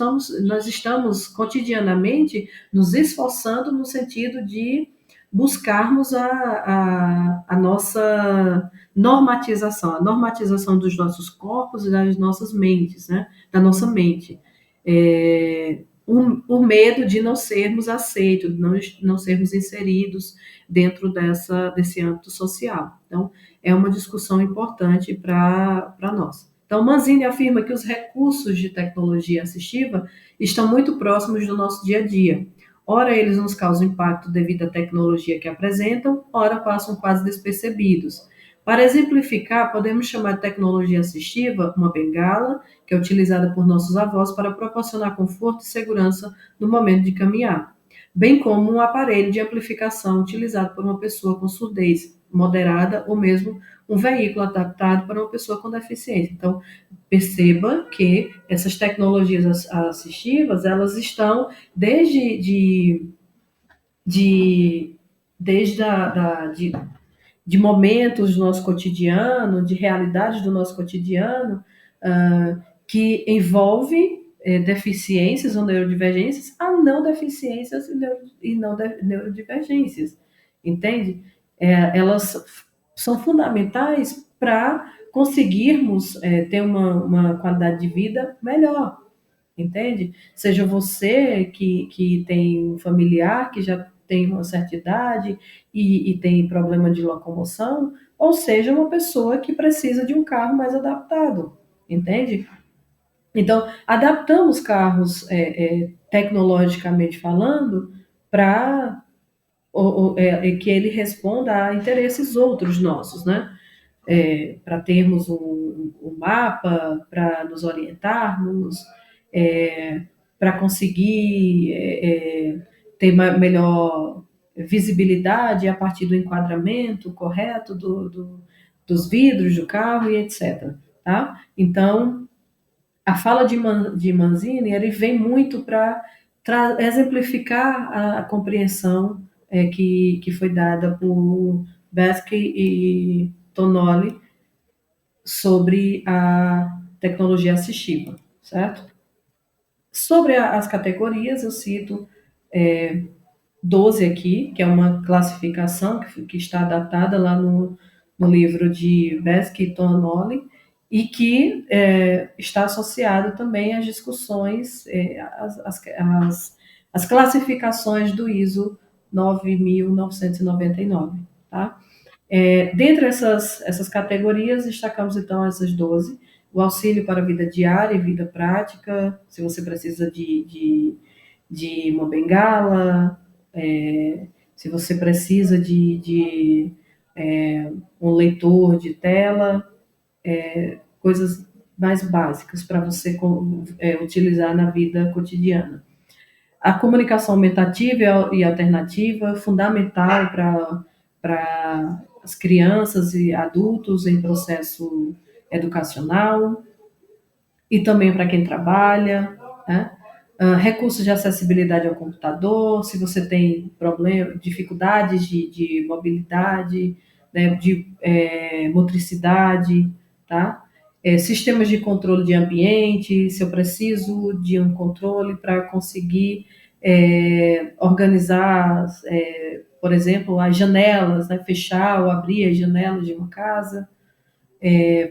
estamos cotidianamente nos esforçando no sentido de buscarmos a nossa normatização, a normatização dos nossos corpos e das nossas mentes, né? Da nossa mente. Por medo de não sermos aceitos, não sermos inseridos dentro desse âmbito social. Então, é uma discussão importante para nós. Então, Manzini afirma que os recursos de tecnologia assistiva estão muito próximos do nosso dia a dia. Ora, eles nos causam impacto devido à tecnologia que apresentam, ora passam quase despercebidos. Para exemplificar, podemos chamar de tecnologia assistiva uma bengala, que é utilizada por nossos avós para proporcionar conforto e segurança no momento de caminhar, bem como um aparelho de amplificação utilizado por uma pessoa com surdez moderada ou mesmo um veículo adaptado para uma pessoa com deficiência. Então, perceba que essas tecnologias assistivas, elas estão de, desde de momentos do nosso cotidiano, de realidades do nosso cotidiano, que envolve deficiências ou neurodivergências a não deficiências e não neurodivergências, entende? Elas são fundamentais para conseguirmos ter uma qualidade de vida melhor, entende? Seja você que tem um familiar que já tem uma certa idade e tem problema de locomoção, ou seja, uma pessoa que precisa de um carro mais adaptado, entende? Então, adaptamos carros tecnologicamente falando para que ele responda a interesses outros nossos, né? Para termos um mapa, para nos orientarmos, para conseguir ter melhor visibilidade a partir do enquadramento correto dos vidros do carro e etc. Tá? Então, a fala de Manzini ele vem muito para exemplificar a compreensão que foi dada por Besky e Tonoli sobre a tecnologia assistiva, certo? Sobre as categorias, eu cito 12 aqui, que é uma classificação que está datada lá no livro de Besky e Tonoli, e que está associado também às discussões, as classificações do ISO 9.999, tá? Dentre essas categorias, destacamos então essas 12. O auxílio para a vida diária e vida prática, se você precisa de uma bengala, se você precisa de um leitor de tela, coisas mais básicas para você utilizar na vida cotidiana. A comunicação aumentativa e alternativa, fundamental para as crianças e adultos em processo educacional, e também para quem trabalha, né? recursos de acessibilidade ao computador, se você tem problema, dificuldades de mobilidade, né, de motricidade, tá? Sistemas de controle de ambiente, se eu preciso de um controle para conseguir organizar, por exemplo, as janelas, né, fechar ou abrir as janelas de uma casa,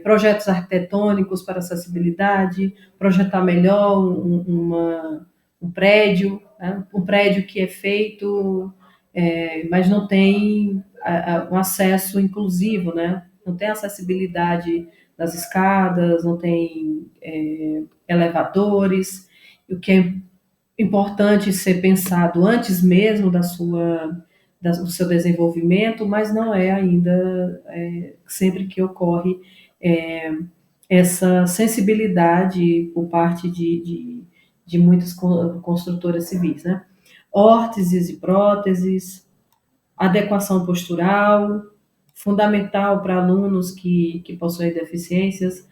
projetos arquitetônicos para acessibilidade, projetar melhor um prédio, né? Um prédio que é feito, mas não tem um acesso inclusivo, né? Não tem acessibilidade das escadas, não tem elevadores, o que é importante ser pensado antes mesmo do seu desenvolvimento, mas não é ainda sempre que ocorre é, essa sensibilidade por parte de muitas construtoras civis, né? Órteses e próteses, adequação postural, fundamental para alunos que possuem deficiências,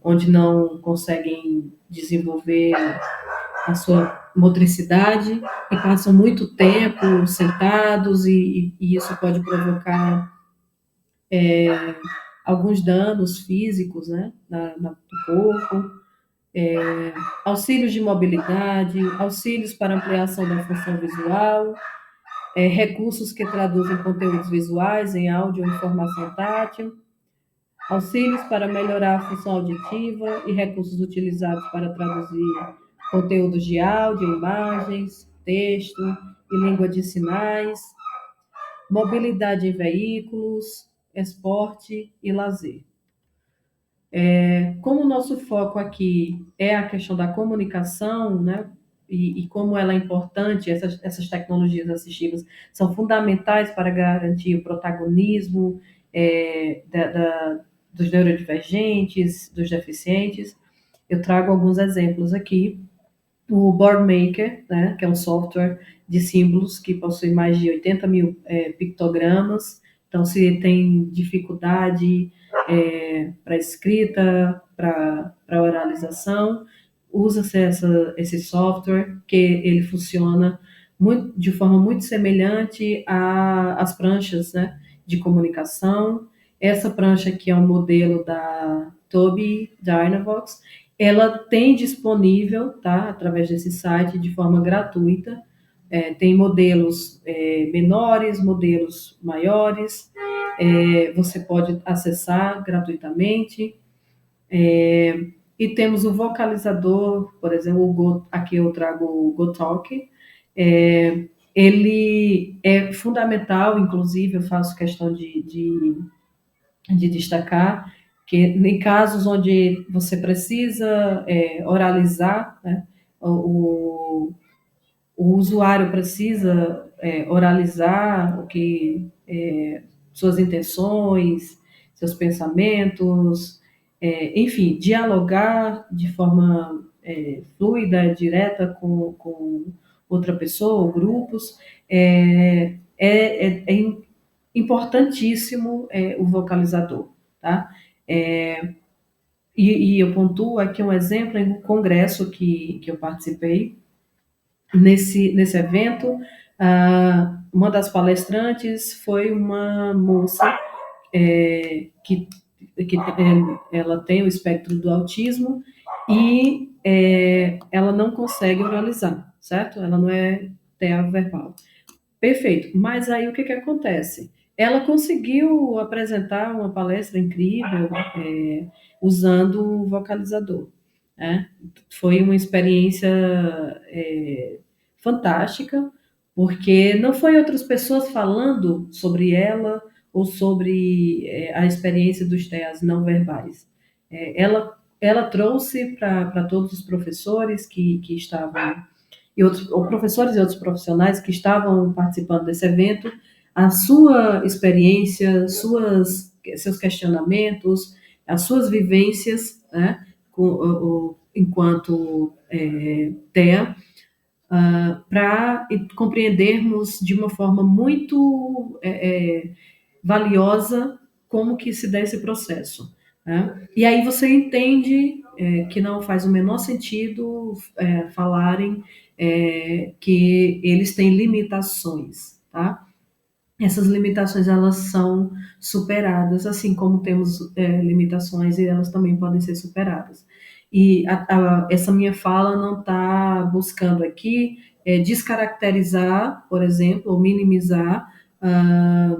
onde não conseguem desenvolver a sua motricidade e passam muito tempo sentados e isso pode provocar alguns danos físicos, né, no corpo, auxílios de mobilidade, auxílios para ampliação da função visual, recursos que traduzem conteúdos visuais em áudio ou informação tátil, auxílios para melhorar a função auditiva e recursos utilizados para traduzir conteúdos de áudio, imagens, texto e língua de sinais, mobilidade em veículos, esporte e lazer. Como o nosso foco aqui é a questão da comunicação, né, e como ela é importante, essas tecnologias assistivas são fundamentais para garantir o protagonismo dos neurodivergentes, dos deficientes, eu trago alguns exemplos aqui. O Boardmaker, né, que é um software de símbolos que possui mais de 80 mil pictogramas. Então, se tem dificuldade para escrita, para oralização, usa-se esse software, que ele funciona de forma muito semelhante às pranchas, né, de comunicação. Essa prancha aqui é um modelo da Tobii Dynavox, ela tem disponível, tá, através desse site, de forma gratuita. Tem modelos menores, modelos maiores, você pode acessar gratuitamente. E temos o vocalizador, por exemplo, aqui eu trago o GoTalk. Ele é fundamental, inclusive eu faço questão de destacar que em casos onde você precisa oralizar, né, o, o usuário precisa oralizar o que suas intenções, seus pensamentos, enfim, dialogar de forma fluida, direta com outra pessoa ou grupos, é importantíssimo o vocalizador, tá? E eu pontuo aqui um exemplo em um congresso que eu participei. Nesse evento, uma das palestrantes foi uma moça que ela tem o espectro do autismo e ela não consegue oralizar, certo? Ela não é TEA verbal. Perfeito. Mas aí o que acontece? Ela conseguiu apresentar uma palestra incrível usando o vocalizador, né? Foi uma experiência fantástica, porque não foi outras pessoas falando sobre ela ou sobre a experiência dos TEAs não verbais. Ela trouxe para todos os professores que estavam e ou professores e outros profissionais que estavam participando desse evento, a sua experiência, seus questionamentos, as suas vivências, né, enquanto TEA, para compreendermos de uma forma muito valiosa como que se dá esse processo. né? E aí você entende que não faz o menor sentido falarem que eles têm limitações, tá? Essas limitações elas são superadas, assim como temos limitações e elas também podem ser superadas. E essa minha fala não está buscando aqui descaracterizar, por exemplo, ou minimizar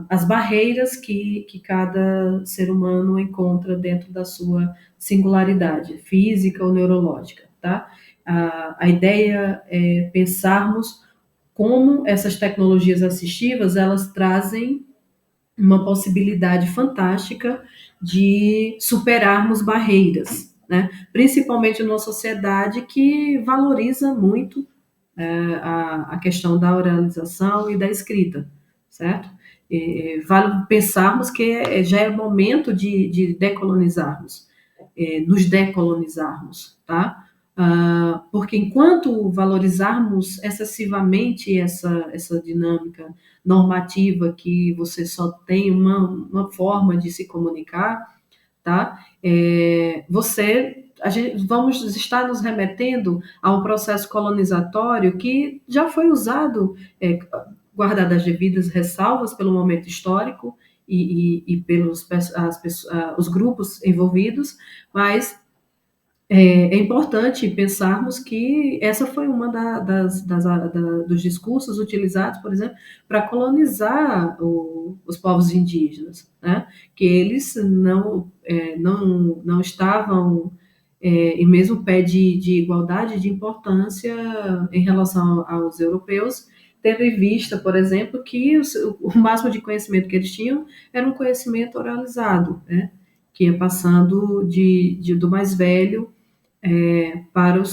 as barreiras que cada ser humano encontra dentro da sua singularidade física ou neurológica, tá? A ideia é pensarmos como essas tecnologias assistivas elas trazem uma possibilidade fantástica de superarmos barreiras, né? Principalmente numa sociedade que valoriza muito a questão da oralização e da escrita, certo? Vale pensarmos que já é momento de decolonizarmos, nos decolonizarmos, tá? Porque enquanto valorizarmos excessivamente essa dinâmica normativa que você só tem uma forma de se comunicar, tá? Vamos estar nos remetendo a um processo colonizatório que já foi usado, guardadas as devidas ressalvas pelo momento histórico e pelos os grupos envolvidos, mas é importante pensarmos que essa foi uma dos discursos utilizados, por exemplo, para colonizar os povos indígenas, né? Que eles não estavam em mesmo pé de igualdade, de importância em relação aos europeus, tendo em vista, por exemplo, que o máximo de conhecimento que eles tinham era um conhecimento oralizado, né? Que ia passando do mais velho para o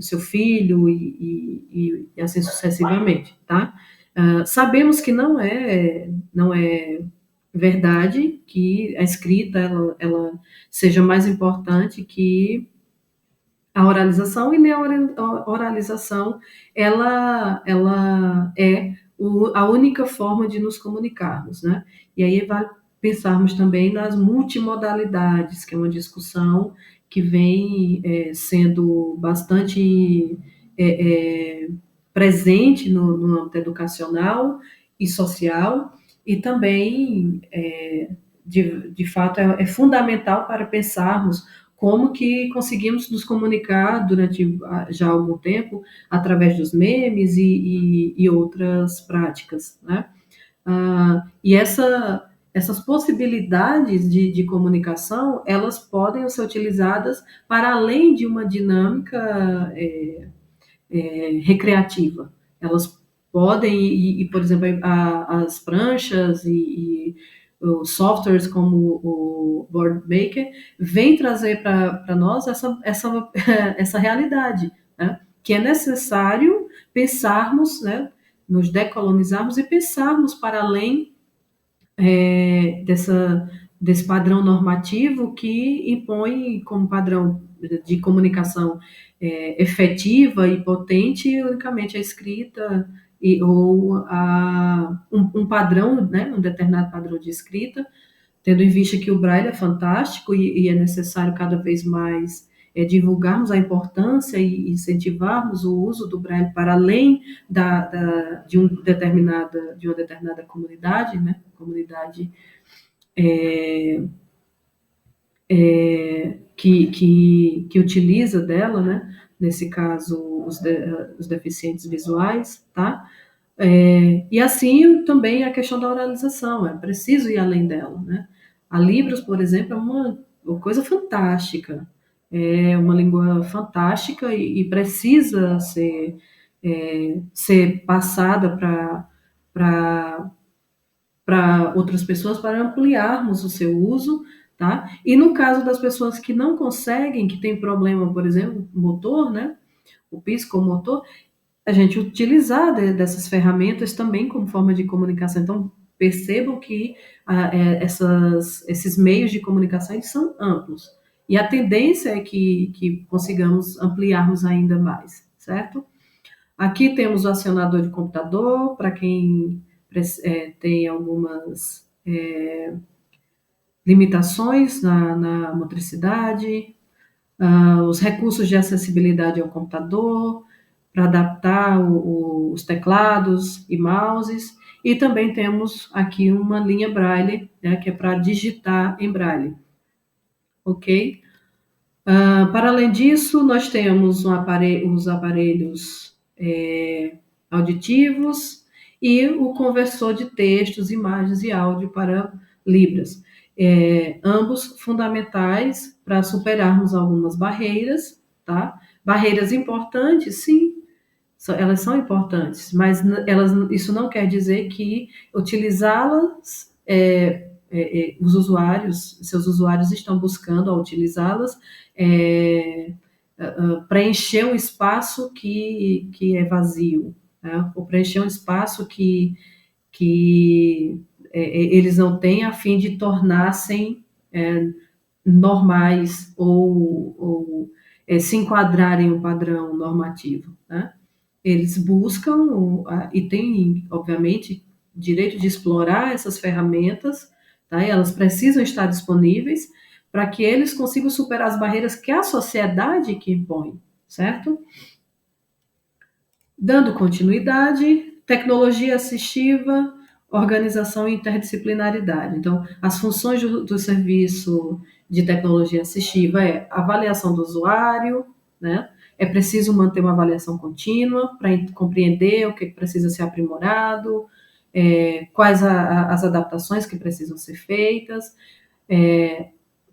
seu filho e assim sucessivamente, tá? Sabemos que não é verdade que a escrita ela seja mais importante que a oralização, e nem a oralização ela é a única forma de nos comunicarmos, né? E aí vai pensarmos também nas multimodalidades, que é uma discussão que vem sendo bastante é, é, presente no âmbito educacional e social, e também, de fato, é fundamental para pensarmos como que conseguimos nos comunicar durante já algum tempo através dos memes e outras práticas, né? E essas possibilidades de comunicação, elas podem ser utilizadas para além de uma dinâmica recreativa. Elas podem, por exemplo, as pranchas e os softwares como o Boardmaker vêm trazer para nós essa realidade, né? Que é necessário pensarmos, né? Nos decolonizarmos e pensarmos para além desse padrão normativo que impõe como padrão de comunicação efetiva e potente unicamente a escrita ou um padrão, né, um determinado padrão de escrita, tendo em vista que o Braille é fantástico e é necessário cada vez mais divulgarmos a importância e incentivarmos o uso do Braille para além de uma determinada comunidade, né, comunidade que utiliza dela, né, nesse caso os deficientes visuais, tá? E assim também a questão da oralização, é preciso ir além dela, né? A Libras, por exemplo, é uma coisa fantástica, é uma língua fantástica e precisa ser passada para outras pessoas para ampliarmos o seu uso, tá? E no caso das pessoas que não conseguem, que tem problema, por exemplo, motor, né? O psicomotor, a gente utilizar dessas ferramentas também como forma de comunicação. Então, percebam que esses meios de comunicação eles são amplos. E a tendência é que consigamos ampliarmos ainda mais, certo? Aqui temos o acionador de computador, para quem tem algumas limitações na motricidade, os recursos de acessibilidade ao computador, para adaptar os teclados e mouses, e também temos aqui uma linha Braille, né, que é para digitar em Braille, ok? Para além disso, nós temos os aparelhos auditivos e o conversor de textos, imagens e áudio para Libras. Ambos fundamentais para superarmos algumas barreiras, tá? Barreiras importantes, sim, elas são importantes, mas isso não quer dizer que utilizá-las, os usuários, seus usuários estão buscando a utilizá-las preencher um espaço que é vazio, né? Ou preencher um espaço que eles não têm a fim de tornassem normais ou se enquadrarem em um padrão normativo, né? Eles buscam e têm, obviamente, direito de explorar essas ferramentas, tá? E elas precisam estar disponíveis para que eles consigam superar as barreiras que a sociedade que impõe, certo? Dando continuidade, tecnologia assistiva, organização e interdisciplinaridade. Então, as funções do serviço de tecnologia assistiva é avaliação do usuário, né? É preciso manter uma avaliação contínua para compreender o que precisa ser aprimorado, quais as adaptações que precisam ser feitas,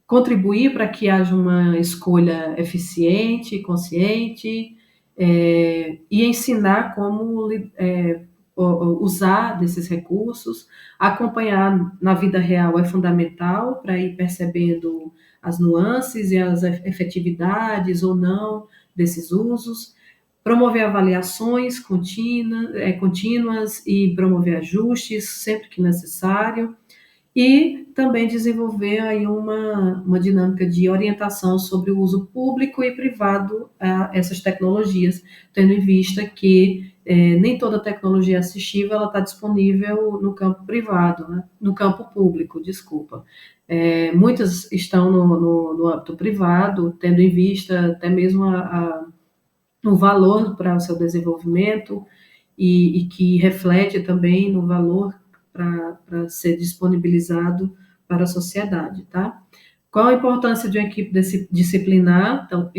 contribuir para que haja uma escolha eficiente, consciente, e ensinar como usar desses recursos, acompanhar na vida real é fundamental para ir percebendo as nuances e as efetividades ou não desses usos, promover avaliações contínuas e promover ajustes sempre que necessário, e também desenvolver aí uma dinâmica de orientação sobre o uso público e privado a essas tecnologias, tendo em vista que nem toda tecnologia assistiva ela está disponível no campo privado, né? No campo público, desculpa. Muitas estão no âmbito privado, tendo em vista até mesmo o valor para o seu desenvolvimento e que reflete também no valor para ser disponibilizado para a sociedade, tá? Qual a importância de uma equipe disciplinar? Então,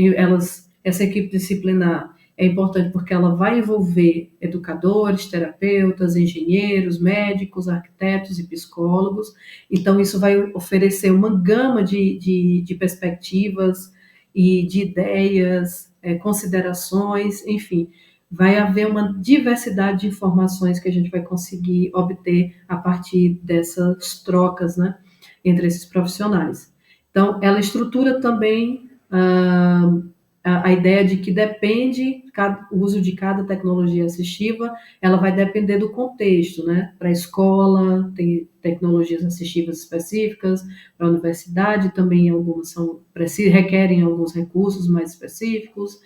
essa equipe disciplinar é importante porque ela vai envolver educadores, terapeutas, engenheiros, médicos, arquitetos e psicólogos. Então, isso vai oferecer uma gama de perspectivas e de ideias, considerações, enfim, vai haver uma diversidade de informações que a gente vai conseguir obter a partir dessas trocas, né, entre esses profissionais. Então, ela estrutura também a ideia de que o uso de cada tecnologia assistiva, ela vai depender do contexto, né? Para a escola, tem tecnologias assistivas específicas, para a universidade também algumas requerem alguns recursos mais específicos,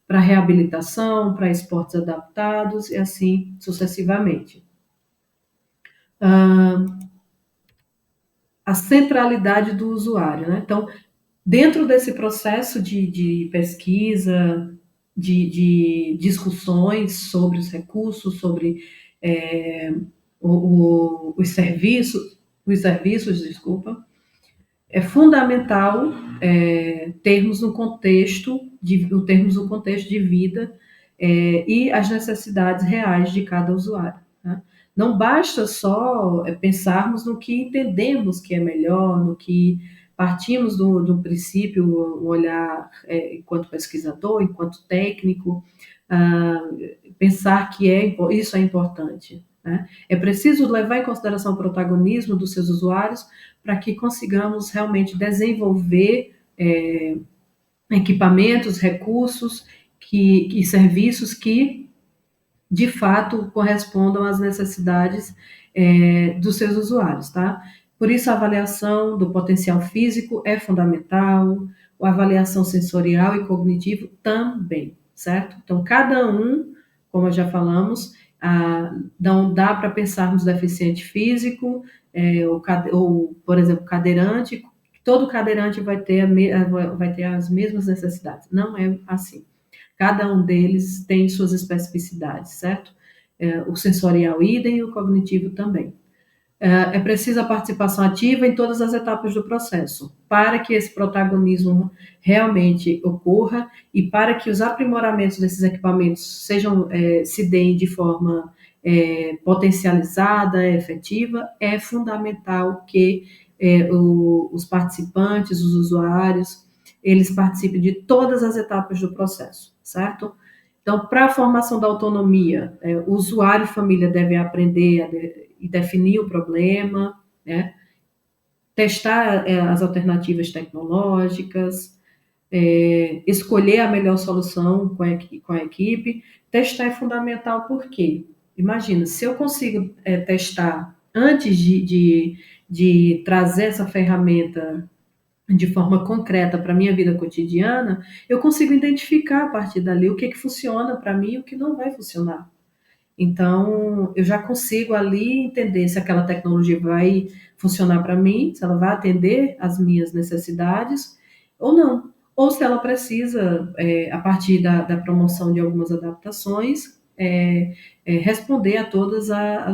para reabilitação, para esportes adaptados e assim sucessivamente. A centralidade do usuário, né? Então, dentro desse processo de pesquisa, de discussões sobre os recursos, sobre os serviços, desculpa, é fundamental termos um contexto de vida e as necessidades reais de cada usuário, né? Não basta só pensarmos no que entendemos que é melhor, no que partimos do princípio, um olhar enquanto pesquisador, enquanto técnico, pensar que isso é importante, né? É preciso levar em consideração o protagonismo dos seus usuários para que consigamos realmente desenvolver equipamentos, recursos e serviços que de fato correspondam às necessidades dos seus usuários, tá? Por isso, a avaliação do potencial físico é fundamental, a avaliação sensorial e cognitivo também, certo? Então, cada um, como já falamos, Não dá para pensarmos deficiente físico, ou, por exemplo, cadeirante, todo cadeirante vai ter as mesmas necessidades. Não é assim. Cada um deles tem suas especificidades, certo? O sensorial idem e o cognitivo também. É preciso a participação ativa em todas as etapas do processo, para que esse protagonismo realmente ocorra e para que os aprimoramentos desses equipamentos se deem de forma potencializada, efetiva. É fundamental que os participantes, os usuários, eles participem de todas as etapas do processo, certo? Então, para a formação da autonomia, o usuário e família devem aprender e definir o problema, né? Testar as alternativas tecnológicas, escolher a melhor solução com a equipe. Testar é fundamental porque, imagina, se eu consigo testar antes de trazer essa ferramenta de forma concreta para a minha vida cotidiana, eu consigo identificar a partir dali o que funciona para mim e o que não vai funcionar. Então, eu já consigo ali entender se aquela tecnologia vai funcionar para mim, se ela vai atender às minhas necessidades ou não. Ou se ela precisa, a partir da promoção de algumas adaptações, responder a todos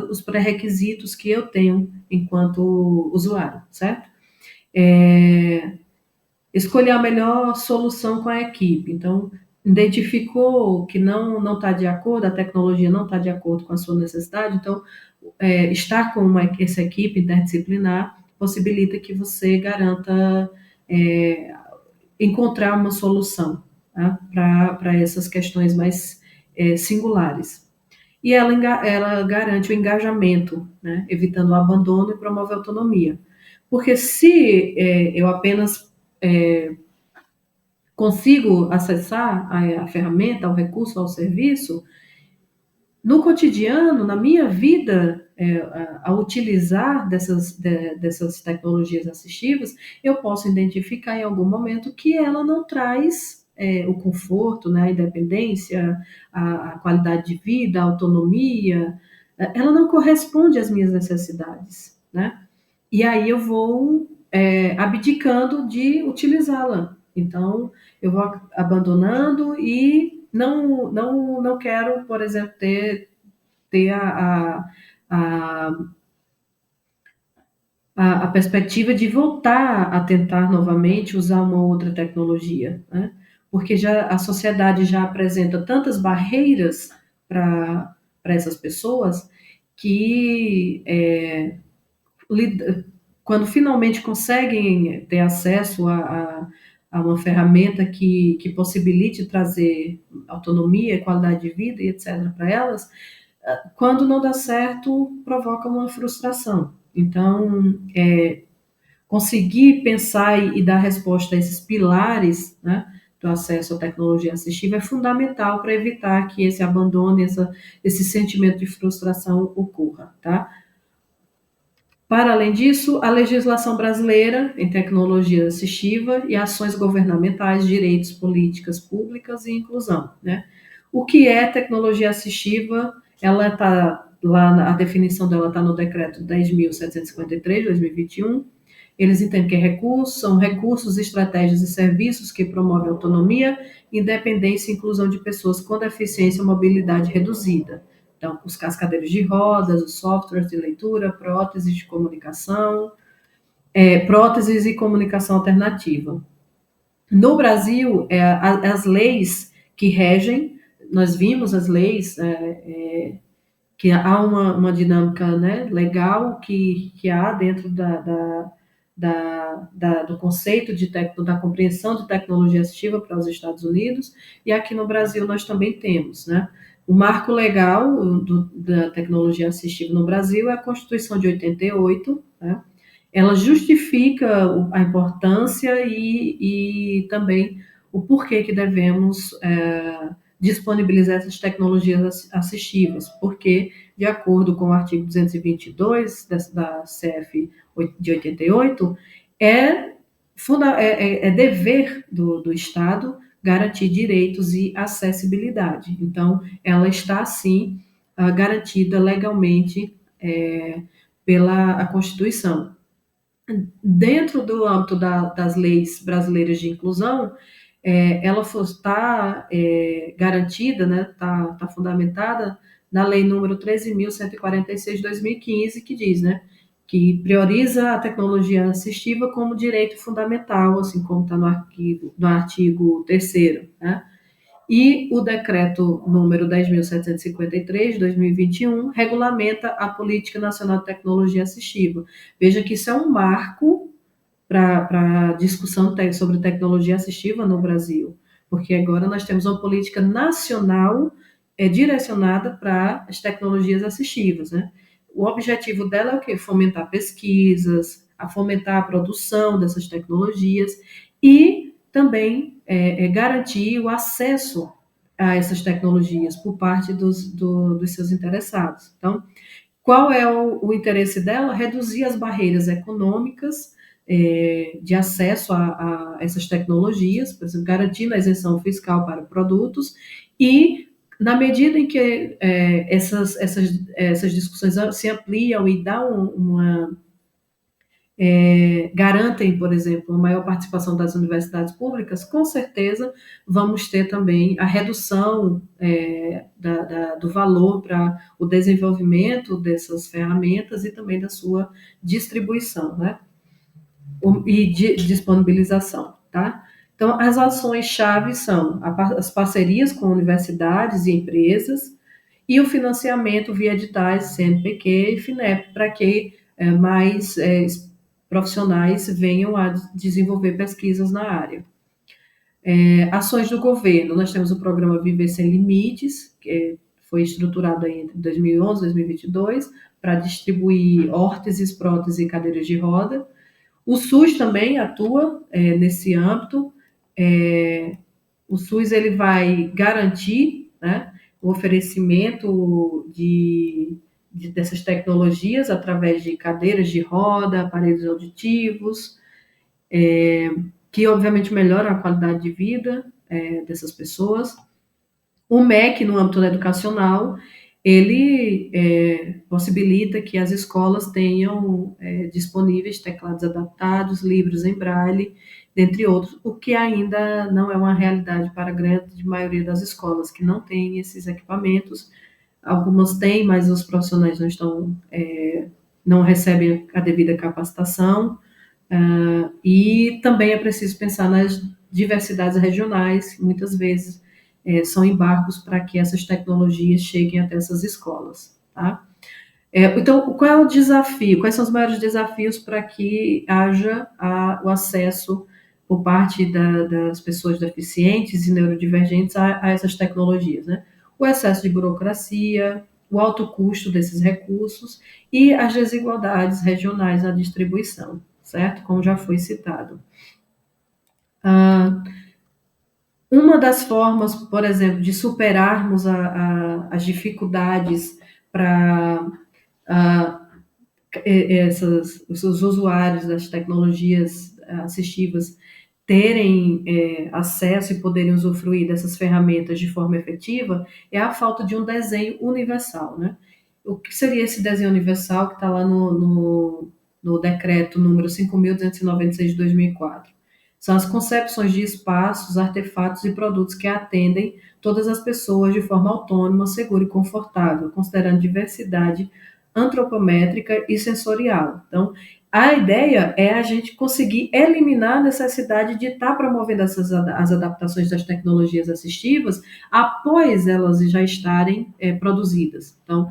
os pré-requisitos que eu tenho enquanto usuário, certo? Escolher a melhor solução com a equipe. Então, identificou que não está de acordo, a tecnologia não está de acordo com a sua necessidade, então, estar com essa equipe interdisciplinar possibilita que você garanta encontrar uma solução, tá? Para essas questões mais singulares. E ela garante o engajamento, né? Evitando o abandono e promove a autonomia. Porque se eu apenas consigo acessar a ferramenta, ao recurso, ao serviço, no cotidiano, na minha vida, ao utilizar dessas tecnologias assistivas, eu posso identificar em algum momento que ela não traz o conforto, né, a independência, a qualidade de vida, a autonomia, ela não corresponde às minhas necessidades, né? E aí eu vou abdicando de utilizá-la. Então, eu vou abandonando e não quero, por exemplo, ter a, a perspectiva de voltar a tentar novamente usar uma outra tecnologia, né? Porque a sociedade já apresenta tantas barreiras para essas pessoas que quando finalmente conseguem ter acesso a uma ferramenta que possibilite trazer autonomia, qualidade de vida e etc. para elas, quando não dá certo, provoca uma frustração. Então, conseguir pensar e dar resposta a esses pilares, né, do acesso à tecnologia assistiva é fundamental para evitar que esse abandono, esse sentimento de frustração ocorra, tá? Para além disso, a legislação brasileira em tecnologia assistiva e ações governamentais, direitos, políticas públicas e inclusão, né? O que é tecnologia assistiva? Ela está lá, a definição dela está no decreto 10.753, de 2021. Eles entendem que são recursos, estratégias e serviços que promovem autonomia, independência e inclusão de pessoas com deficiência ou mobilidade reduzida. Então, os cascadeiros de rodas, os softwares de leitura, próteses de comunicação, próteses e comunicação alternativa. No Brasil, as leis que regem, nós vimos as leis, que há uma dinâmica, né, legal que há dentro do conceito da compreensão de tecnologia assistiva para os Estados Unidos, e aqui no Brasil nós também temos, né? O marco legal da tecnologia assistiva no Brasil é a Constituição de 88, né? Ela justifica a importância e também o porquê que devemos disponibilizar essas tecnologias assistivas, porque, de acordo com o artigo 222 da CF de 88, é dever do Estado garantir direitos e acessibilidade. Então, ela está, sim, garantida legalmente pela a Constituição. Dentro do âmbito das leis brasileiras de inclusão, ela está garantida, né, tá fundamentada na Lei número 13.146 de 2015, que diz, né, que prioriza a tecnologia assistiva como direito fundamental, assim como está no artigo 3º, né? E o decreto número 10.753 de 2021 regulamenta a Política Nacional de Tecnologia Assistiva. Veja que isso é um marco para a discussão sobre tecnologia assistiva no Brasil, porque agora nós temos uma política nacional direcionada para as tecnologias assistivas, né? O objetivo dela é o quê? Fomentar pesquisas, a fomentar a produção dessas tecnologias e também garantir o acesso a essas tecnologias por parte dos seus interessados. Então, qual é o interesse dela? Reduzir as barreiras econômicas de acesso a essas tecnologias, por exemplo, garantindo a isenção fiscal para produtos e, na medida em que essas discussões se ampliam e dão garantem, por exemplo, a maior participação das universidades públicas, com certeza vamos ter também a redução do valor para o desenvolvimento dessas ferramentas e também da sua distribuição, né? E disponibilização, tá? Então, as ações-chave são as parcerias com universidades e empresas e o financiamento via editais CNPq e FINEP, para que mais profissionais venham a desenvolver pesquisas na área. Ações do governo, nós temos o programa Viver Sem Limites, que foi estruturado aí entre 2011 e 2022, para distribuir órteses, próteses e cadeiras de roda. O SUS também atua nesse âmbito. O SUS ele vai garantir, né, o oferecimento dessas tecnologias através de cadeiras de roda, aparelhos auditivos, que obviamente melhoram a qualidade de vida dessas pessoas. O MEC, no âmbito educacional, ele possibilita que as escolas tenham disponíveis teclados adaptados, livros em braille, dentre outros, o que ainda não é uma realidade para a grande maioria das escolas, que não têm esses equipamentos. Algumas têm, mas os profissionais não recebem a devida capacitação, e também é preciso pensar nas diversidades regionais, que muitas vezes são embargos para que essas tecnologias cheguem até essas escolas, tá? Então, qual é o desafio? Quais são os maiores desafios para que haja o acesso por parte das pessoas deficientes e neurodivergentes a essas tecnologias, né? O excesso de burocracia, o alto custo desses recursos e as desigualdades regionais na distribuição, certo? Como já foi citado. Uma das formas, por exemplo, de superarmos as dificuldades para os usuários das tecnologias assistivas terem acesso e poderem usufruir dessas ferramentas de forma efetiva é a falta de um desenho universal, né? O que seria esse desenho universal que está lá no decreto número 5.296 de 2004? São as concepções de espaços, artefatos e produtos que atendem todas as pessoas de forma autônoma, segura e confortável, considerando diversidade antropométrica e sensorial. Então, a ideia é a gente conseguir eliminar a necessidade de estar promovendo as adaptações das tecnologias assistivas após elas já estarem produzidas. Então,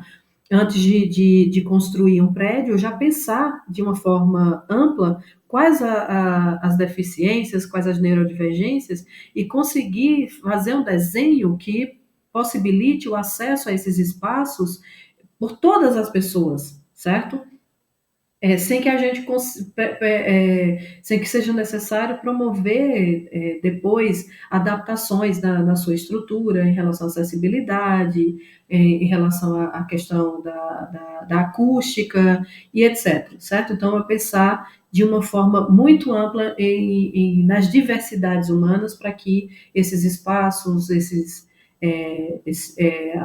antes de construir um prédio, já pensar de uma forma ampla quais as deficiências, quais as neurodivergências e conseguir fazer um desenho que possibilite o acesso a esses espaços por todas as pessoas, certo? Sem que a gente sem que seja necessário promover depois adaptações na sua estrutura em relação à acessibilidade, em relação à questão da acústica e etc. Certo? Então, é pensar de uma forma muito ampla nas diversidades humanas para que esses espaços, esses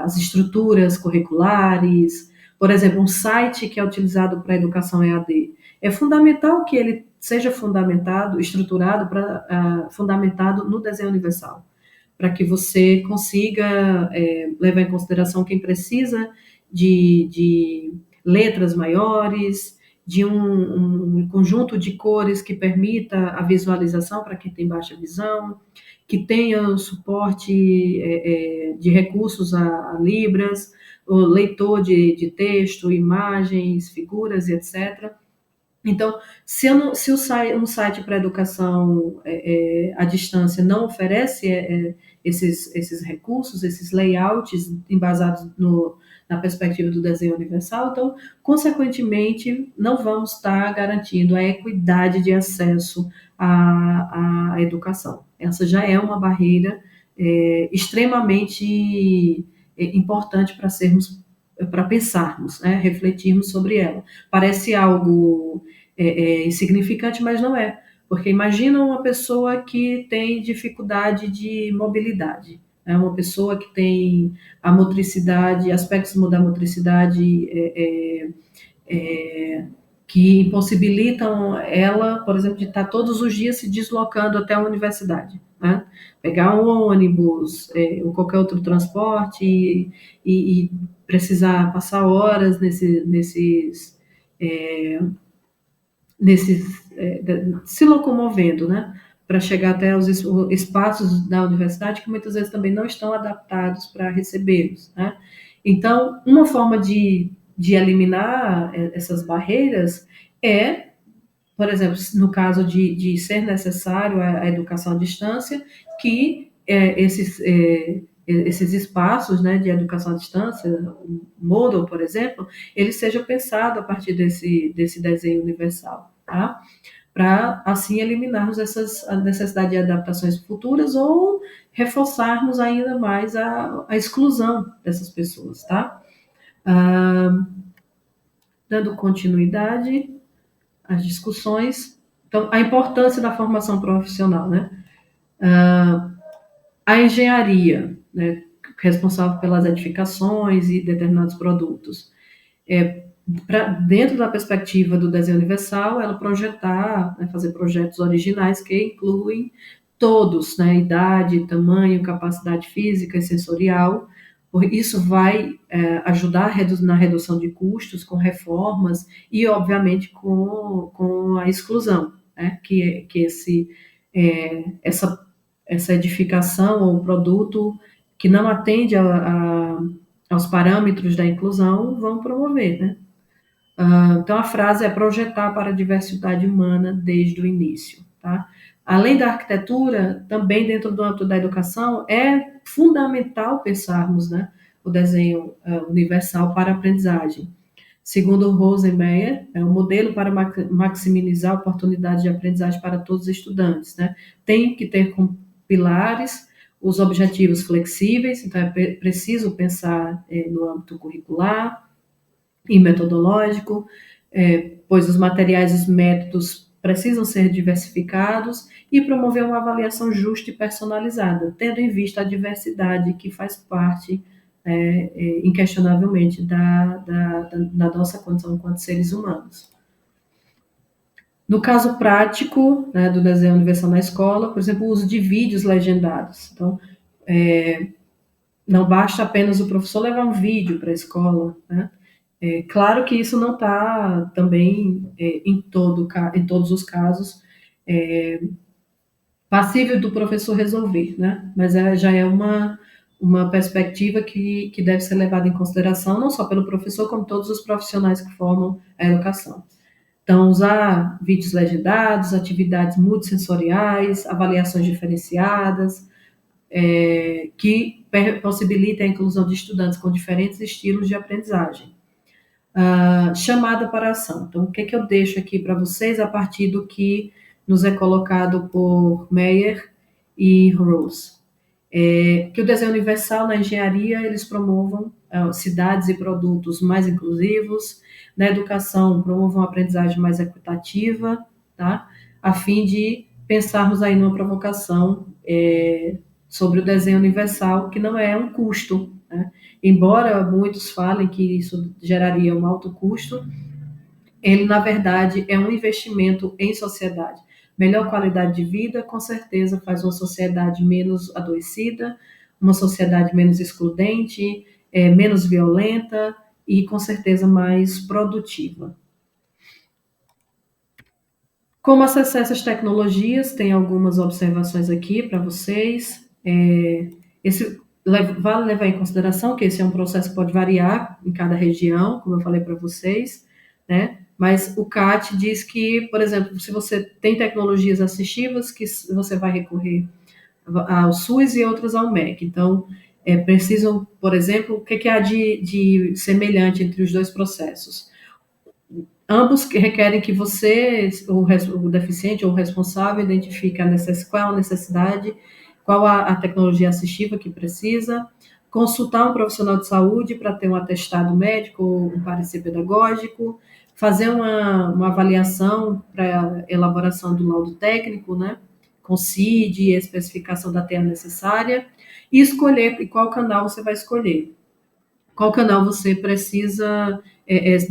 as estruturas curriculares. Por exemplo, um site que é utilizado para a educação EAD. É fundamental que ele seja estruturado, fundamentado no desenho universal, para que você consiga levar em consideração quem precisa de letras maiores, de um conjunto de cores que permita a visualização para quem tem baixa visão, que tenha o suporte de recursos a Libras, o leitor de texto, imagens, figuras e etc. Então, um site para educação à distância não oferece esses recursos, esses layouts embasados na perspectiva do desenho universal, então, consequentemente, não vamos estar garantindo a equidade de acesso à educação. Essa já é uma barreira extremamente importante para pensarmos, né, refletirmos sobre ela. Parece algo insignificante, mas não é. Porque imagina uma pessoa que tem dificuldade de mobilidade, né? Uma pessoa que tem a motricidade, aspectos da motricidade que impossibilitam ela, por exemplo, de estar todos os dias se deslocando até a universidade, né? Pegar um ônibus ou qualquer outro transporte e precisar passar horas se locomovendo, né, para chegar até os espaços da universidade que muitas vezes também não estão adaptados para recebê-los, né? Então, uma forma de eliminar essas barreiras é, por exemplo, no caso de ser necessário a educação à distância, que esses espaços, né, de educação à distância, o Moodle, por exemplo, ele seja pensado a partir desse desenho universal, tá? Para assim eliminarmos a necessidade de adaptações futuras ou reforçarmos ainda mais a exclusão dessas pessoas, tá? Dando continuidade às discussões, então, a importância da formação profissional, né? A engenharia, né, responsável pelas edificações e determinados produtos, dentro da perspectiva do desenho universal, ela projetar, né, fazer projetos originais que incluem todos, né, idade, tamanho, capacidade física e sensorial. Isso vai ajudar na redução de custos com reformas e, obviamente, com a exclusão, né, que essa edificação ou produto que não atende aos parâmetros da inclusão vão promover, né? Então, a frase é projetar para a diversidade humana desde o início, tá? Além da arquitetura, também dentro do âmbito da educação, é fundamental pensarmos, né, o desenho universal para a aprendizagem. Segundo Rosenmeyer, é um modelo para maximizar oportunidades de aprendizagem para todos os estudantes, né? Tem que ter como pilares os objetivos flexíveis, então é preciso pensar no âmbito curricular e metodológico, pois os materiais e os métodos precisam ser diversificados e promover uma avaliação justa e personalizada, tendo em vista a diversidade que faz parte, inquestionavelmente, da nossa condição enquanto seres humanos. No caso prático, né, do desenho universal na escola, por exemplo, o uso de vídeos legendados. Então, não basta apenas o professor levar um vídeo para a escola, né? Claro que isso não está também em todos os casos passível do professor resolver, né? Mas já é uma perspectiva que deve ser levada em consideração, não só pelo professor, como todos os profissionais que formam a educação. Então, usar vídeos legendados, atividades multissensoriais, avaliações diferenciadas, que possibilitem a inclusão de estudantes com diferentes estilos de aprendizagem. Chamada para a ação. Então, o que eu deixo aqui para vocês a partir do que nos é colocado por Meyer e Rose? Que o desenho universal na engenharia, eles promovam cidades e produtos mais inclusivos, na educação promovam uma aprendizagem mais equitativa, tá? A fim de pensarmos aí numa provocação sobre o desenho universal, que não é um custo, né? Embora muitos falem que isso geraria um alto custo, ele, na verdade, é um investimento em sociedade. Melhor qualidade de vida, com certeza, faz uma sociedade menos adoecida, uma sociedade menos excludente, menos violenta e, com certeza, mais produtiva. Como acessar essas tecnologias? Tem algumas observações aqui para vocês. Vale levar em consideração que esse é um processo que pode variar em cada região, como eu falei para vocês, né? Mas o CAT diz que, por exemplo, se você tem tecnologias assistivas, que você vai recorrer ao SUS e outras ao MEC. Então, precisam, por exemplo, o que há de semelhante entre os dois processos? Ambos que requerem que você, o deficiente ou o responsável, identifique qual é a necessidade, qual a tecnologia assistiva que precisa, consultar um profissional de saúde para ter um atestado médico ou um parecer pedagógico, fazer uma avaliação para elaboração do laudo técnico, né, com CID e especificação da terra necessária, e escolher qual canal você vai escolher. Qual canal você precisa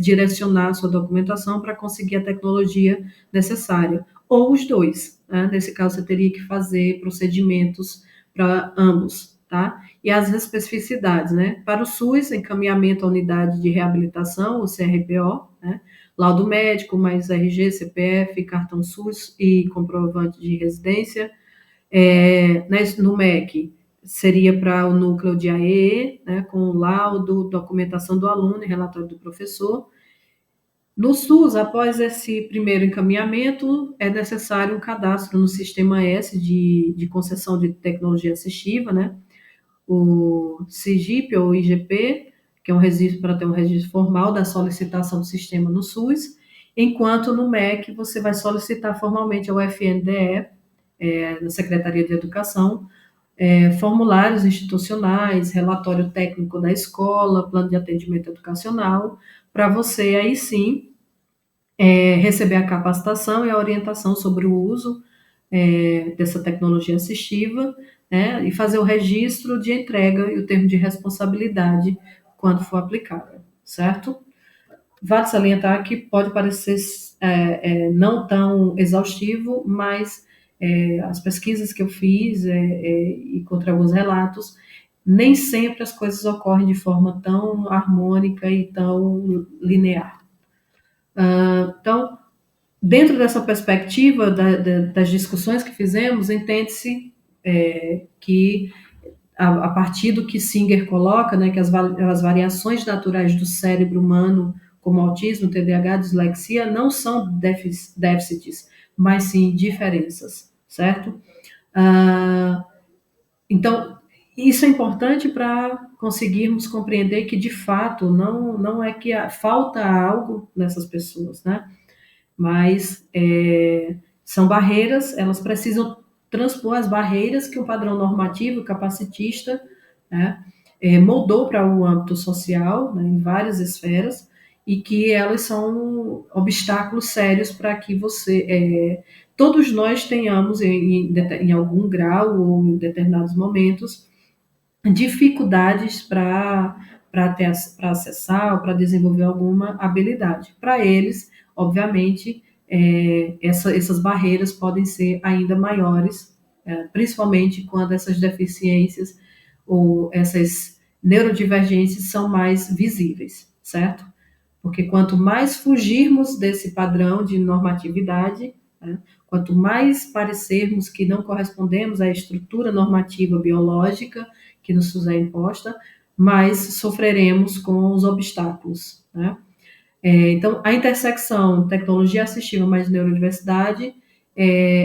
direcionar a sua documentação para conseguir a tecnologia necessária, ou os dois, né? Nesse caso, você teria que fazer procedimentos para ambos, tá? E as especificidades, né? Para o SUS, encaminhamento à unidade de reabilitação, o CRPO, né? Laudo médico, mais RG, CPF, cartão SUS e comprovante de residência. No MEC, seria para o núcleo de AE, né, com laudo, documentação do aluno e relatório do professor. No SUS, após esse primeiro encaminhamento, é necessário um cadastro no Sistema S de concessão de tecnologia assistiva, né, o SIGIP ou IGP, que é um registro para ter um registro formal da solicitação do sistema no SUS, enquanto no MEC você vai solicitar formalmente ao FNDE, da Secretaria de Educação, formulários institucionais, relatório técnico da escola, plano de atendimento educacional, para você aí sim receber a capacitação e a orientação sobre o uso dessa tecnologia assistiva, né, e fazer o registro de entrega e o termo de responsabilidade quando for aplicável, certo? Vale salientar que pode parecer não tão exaustivo, mas as pesquisas que eu fiz e contra alguns relatos, nem sempre as coisas ocorrem de forma tão harmônica e tão linear. Então, dentro dessa perspectiva das discussões que fizemos, entende-se que, a partir do que Singer coloca, né, que as variações naturais do cérebro humano, como autismo, TDAH, dislexia, não são déficits, mas sim diferenças, certo? Então, isso é importante para conseguirmos compreender que, de fato, não é que falta algo nessas pessoas, né? Mas são barreiras, elas precisam transpor as barreiras que o padrão normativo capacitista, né, moldou para o âmbito social, né, em várias esferas, e que elas são obstáculos sérios para que todos nós tenhamos, em algum grau ou em determinados momentos, dificuldades para acessar ou para desenvolver alguma habilidade. Para eles, obviamente, essas barreiras podem ser ainda maiores, principalmente quando essas deficiências ou essas neurodivergências são mais visíveis, certo? Porque quanto mais fugirmos desse padrão de normatividade, né, quanto mais parecermos que não correspondemos à estrutura normativa biológica que nos é imposta, mais sofreremos com os obstáculos, né? Então, a intersecção tecnologia assistiva mais neurodiversidade,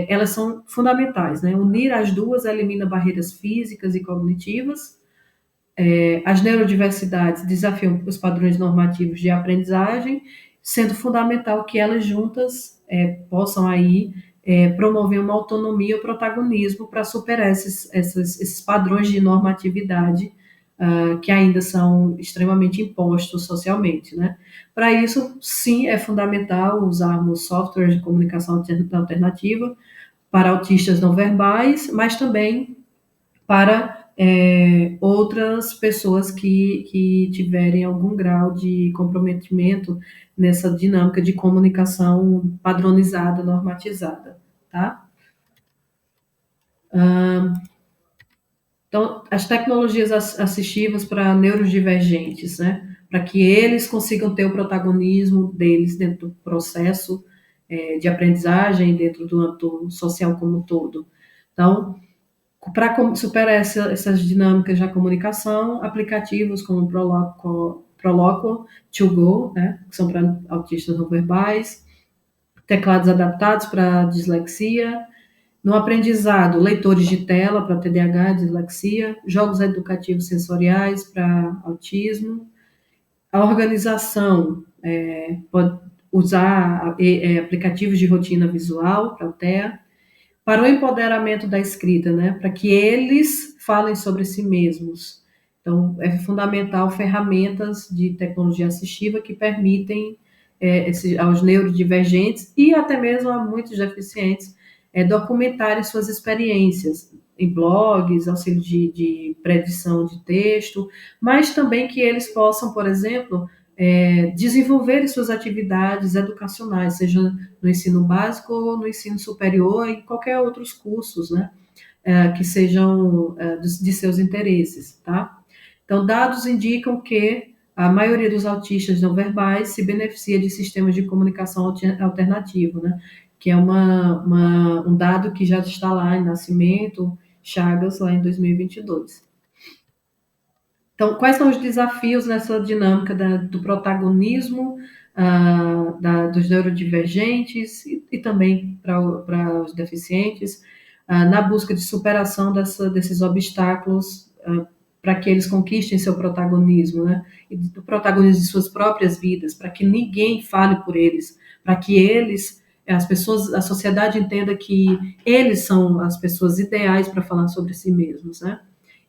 elas são fundamentais, né? Unir as duas elimina barreiras físicas e cognitivas. As neurodiversidades desafiam os padrões normativos de aprendizagem, sendo fundamental que elas juntas possam aí promover uma autonomia ou protagonismo para superar esses padrões de normatividade que ainda são extremamente impostos socialmente, né? Para isso, sim, é fundamental usarmos softwares de comunicação alternativa para autistas não verbais, mas também para outras pessoas que tiverem algum grau de comprometimento nessa dinâmica de comunicação padronizada, normatizada, tá? Então, as tecnologias assistivas para neurodivergentes, né? Para que eles consigam ter o protagonismo deles dentro do processo de aprendizagem, dentro do âmbito social como um todo. Então, para superar essas dinâmicas da comunicação, aplicativos como o Proloquo, To Go, né, que são para autistas não verbais, teclados adaptados para dislexia, no aprendizado, leitores de tela para TDAH, dislexia, jogos educativos sensoriais para autismo, a organização pode usar aplicativos de rotina visual para o TEA, para o empoderamento da escrita, né? Para que eles falem sobre si mesmos. Então, é fundamental ferramentas de tecnologia assistiva que permitem aos neurodivergentes e até mesmo a muitos deficientes documentarem suas experiências em blogs, auxílio de predição de texto, mas também que eles possam, por exemplo, desenvolver suas atividades educacionais, seja no ensino básico ou no ensino superior e qualquer outros cursos, né, que sejam de seus interesses, tá? Então, dados indicam que a maioria dos autistas não verbais se beneficia de sistemas de comunicação alternativo, né? Que é um dado que já está lá em Nascimento, Chagas, lá em 2022. Então, quais são os desafios nessa dinâmica do protagonismo dos neurodivergentes e também para os deficientes, na busca de superação desses obstáculos para que eles conquistem seu protagonismo, né? E do protagonismo de suas próprias vidas, para que ninguém fale por eles, para que eles, as pessoas, a sociedade entenda que eles são as pessoas ideais para falar sobre si mesmos, né?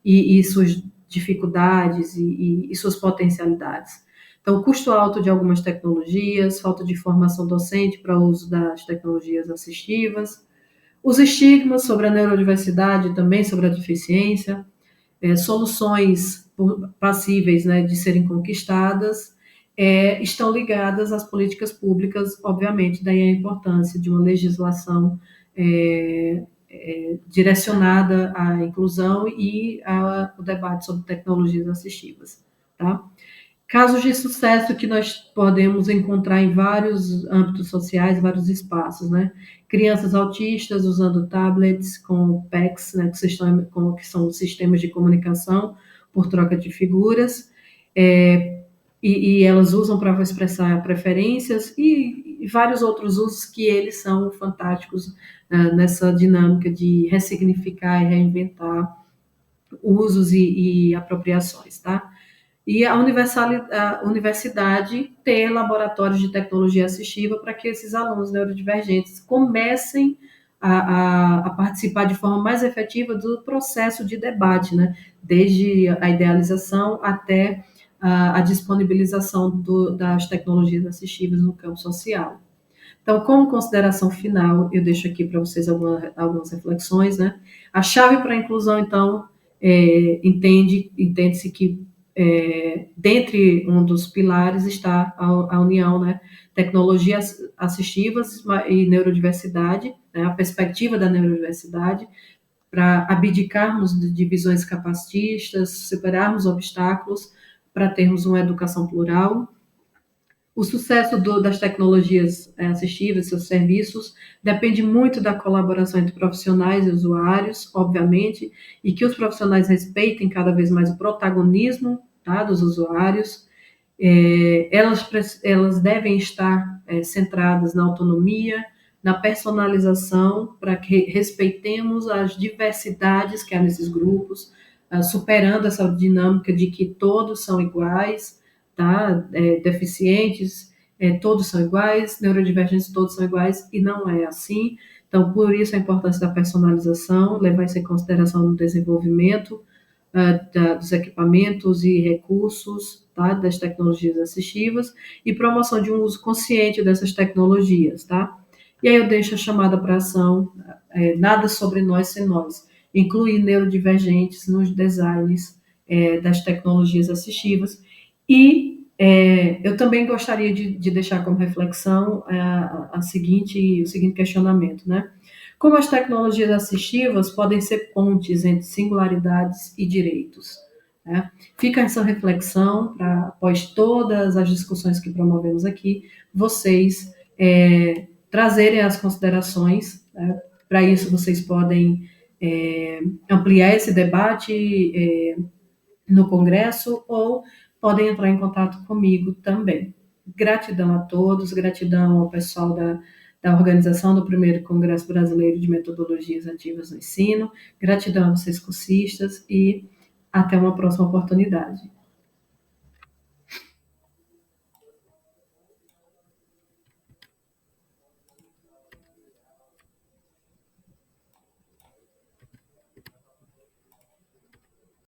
E suas dificuldades e suas potencialidades. Então, o custo alto de algumas tecnologias, falta de formação docente para o uso das tecnologias assistivas, os estigmas sobre a neurodiversidade, também sobre a deficiência, soluções passíveis, né, de serem conquistadas, estão ligadas às políticas públicas, obviamente, daí a importância de uma legislação direcionada à inclusão e ao debate sobre tecnologias assistivas, tá? Casos de sucesso que nós podemos encontrar em vários âmbitos sociais, vários espaços, né? Crianças autistas usando tablets com PECs, né? Que são sistemas de comunicação por troca de figuras, e elas usam para expressar preferências e vários outros usos que eles são fantásticos nessa dinâmica de ressignificar e reinventar usos e apropriações, tá? E a universidade ter laboratórios de tecnologia assistiva para que esses alunos neurodivergentes comecem a participar de forma mais efetiva do processo de debate, né? Desde a idealização até a disponibilização das tecnologias assistivas no campo social. Então, como consideração final, eu deixo aqui para vocês algumas reflexões, né? A chave para a inclusão, então, entende-se que dentre um dos pilares está a união, né? Tecnologias assistivas e neurodiversidade, né? A perspectiva da neurodiversidade, para abdicarmos de visões capacitistas, superarmos obstáculos para termos uma educação plural. O sucesso das tecnologias assistivas, seus serviços, depende muito da colaboração entre profissionais e usuários, obviamente, e que os profissionais respeitem cada vez mais o protagonismo, tá, dos usuários. Elas devem estar centradas na autonomia, na personalização, para que respeitemos as diversidades que há nesses grupos, superando essa dinâmica de que todos são iguais, tá? Deficientes, todos são iguais, neurodivergentes, todos são iguais, e não é assim. Então, por isso a importância da personalização, levar isso em consideração no desenvolvimento dos equipamentos e recursos, tá? Das tecnologias assistivas, e promoção de um uso consciente dessas tecnologias, tá? E aí eu deixo a chamada para ação, nada sobre nós sem nós. incluir neurodivergentes nos designs das tecnologias assistivas. E eu também gostaria de deixar como reflexão o seguinte questionamento, né? Como as tecnologias assistivas podem ser pontes entre singularidades e direitos? Né? Fica essa reflexão para, após todas as discussões que promovemos aqui, vocês trazerem as considerações. Né? Para isso, vocês podem ampliar esse debate no Congresso ou podem entrar em contato comigo também. Gratidão a todos, gratidão ao pessoal da organização do primeiro Congresso Brasileiro de Metodologias Ativas no Ensino, gratidão a vocês cursistas e até uma próxima oportunidade.